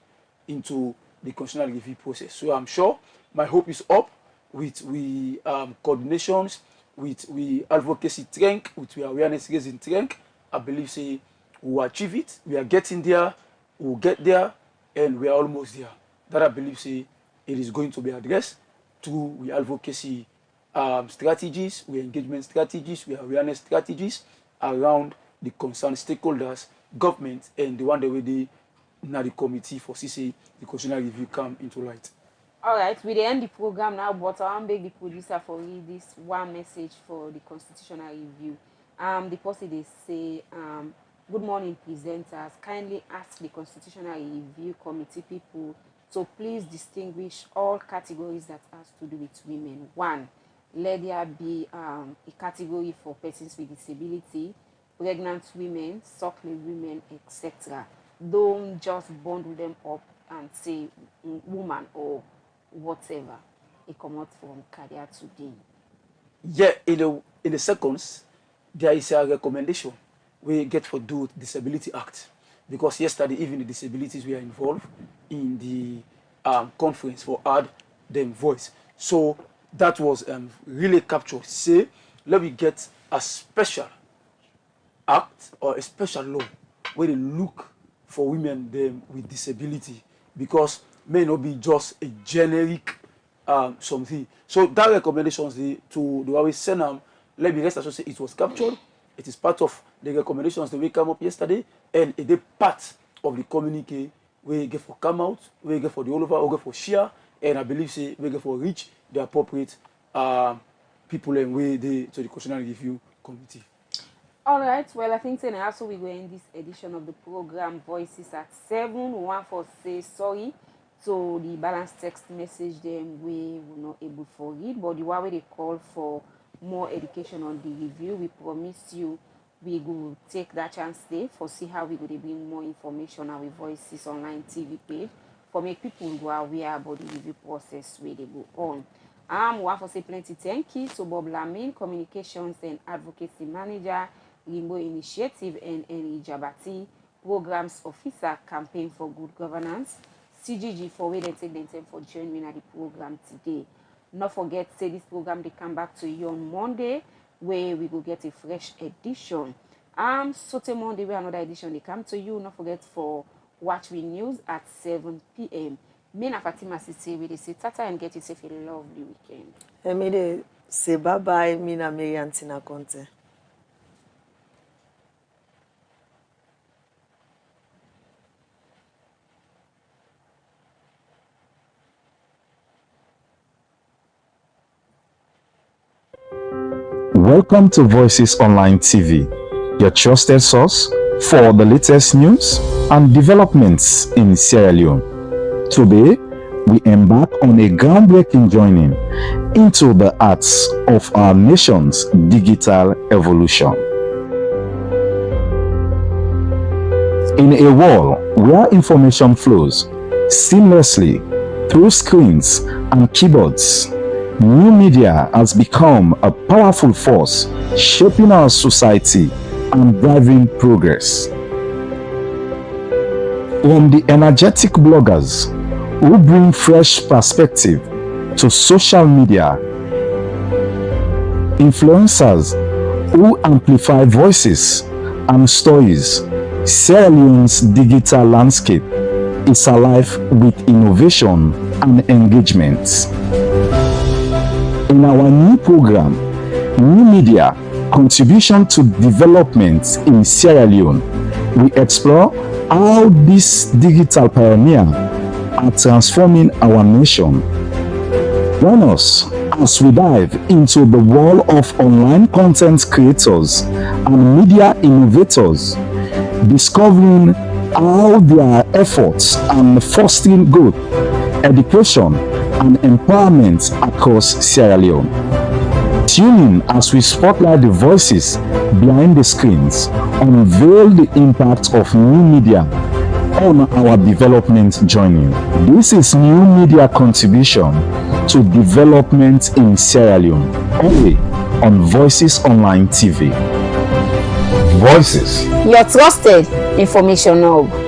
into the constitutional review process. So I'm sure my hope is up. With we coordinations, with we advocacy strength, with we awareness raising strength, I believe say we will achieve it. We are getting there, we'll get there, and we are almost there. That I believe say it is going to be addressed through we advocacy strategies, we engagement strategies, we awareness strategies around the concerned stakeholders, government, and the one that we did now the committee for CC, the constitutional review come into light. All right, we end the program now, but I want to beg the producer for read this one message for the constitutional review. The person they say, good morning presenters, kindly ask the constitutional review committee people to please distinguish all categories that has to do with women. One, let there be a category for persons with disability, pregnant women, suckling women, etc. Don't just bundle them up and say woman or whatever it come out from career today. Yeah, in the seconds, there is a recommendation we get for do Disability Act, because yesterday even the disabilities were involved in the conference for add them voice. So that was really captured. Say, let me get a special act or a special law where they look for women them with disability, because may not be just a generic something. So that recommendations to the way send let me rest assured say it was captured. It is part of the recommendations that we come up yesterday, and it is part of the communique we get for come out, we get for the all over, we get for share, and I believe say we get for reach the appropriate people and way to the constitutional review committee. All right, well, I think then also we go in this edition of the program Voices at 7. One for say sorry. So the balanced text message them we were not able to read, but the way they call for more education on the review, we promise you we will take that chance there for see how we going to bring more information on our Voices online TV page for make people go aware about the review process where they go on. We want to say plenty thank you to Bob Lamin, Communications and Advocacy Manager, Limbo Initiative, and Henry Jabati, Programs Officer, Campaign for Good Governance, CGG, for where they take the time for joining at the program today. Not forget, say this program they come back to you on Monday, where we will get a fresh edition. So Monday, where another edition they come to you. Not forget for Watch We News at 7 p.m. Me and Fatima say we say tata and get yourself a lovely weekend. Me they say bye bye. Me na Mary Antina Conte. Welcome to Voices Online TV, your trusted source for the latest news and developments in Sierra Leone. Today, we embark on a groundbreaking journey into the arts of our nation's digital evolution. In a world where information flows seamlessly through screens and keyboards, new media has become a powerful force shaping our society and driving progress. From the energetic bloggers who bring fresh perspective to social media, influencers who amplify voices and stories, Sierra Leone's digital landscape is alive with innovation and engagement. In our new program, New Media: Contribution to Development in Sierra Leone, we explore how these digital pioneers are transforming our nation. Join us as we dive into the world of online content creators and media innovators, discovering how their efforts are fostering growth, education, and empowerment across Sierra Leone. Tune in as we spotlight the voices behind the screens, unveil the impact of new media on our development journey. This is New Media: Contribution to Development in Sierra Leone, only on Voices Online TV. Voices, your trusted information hub.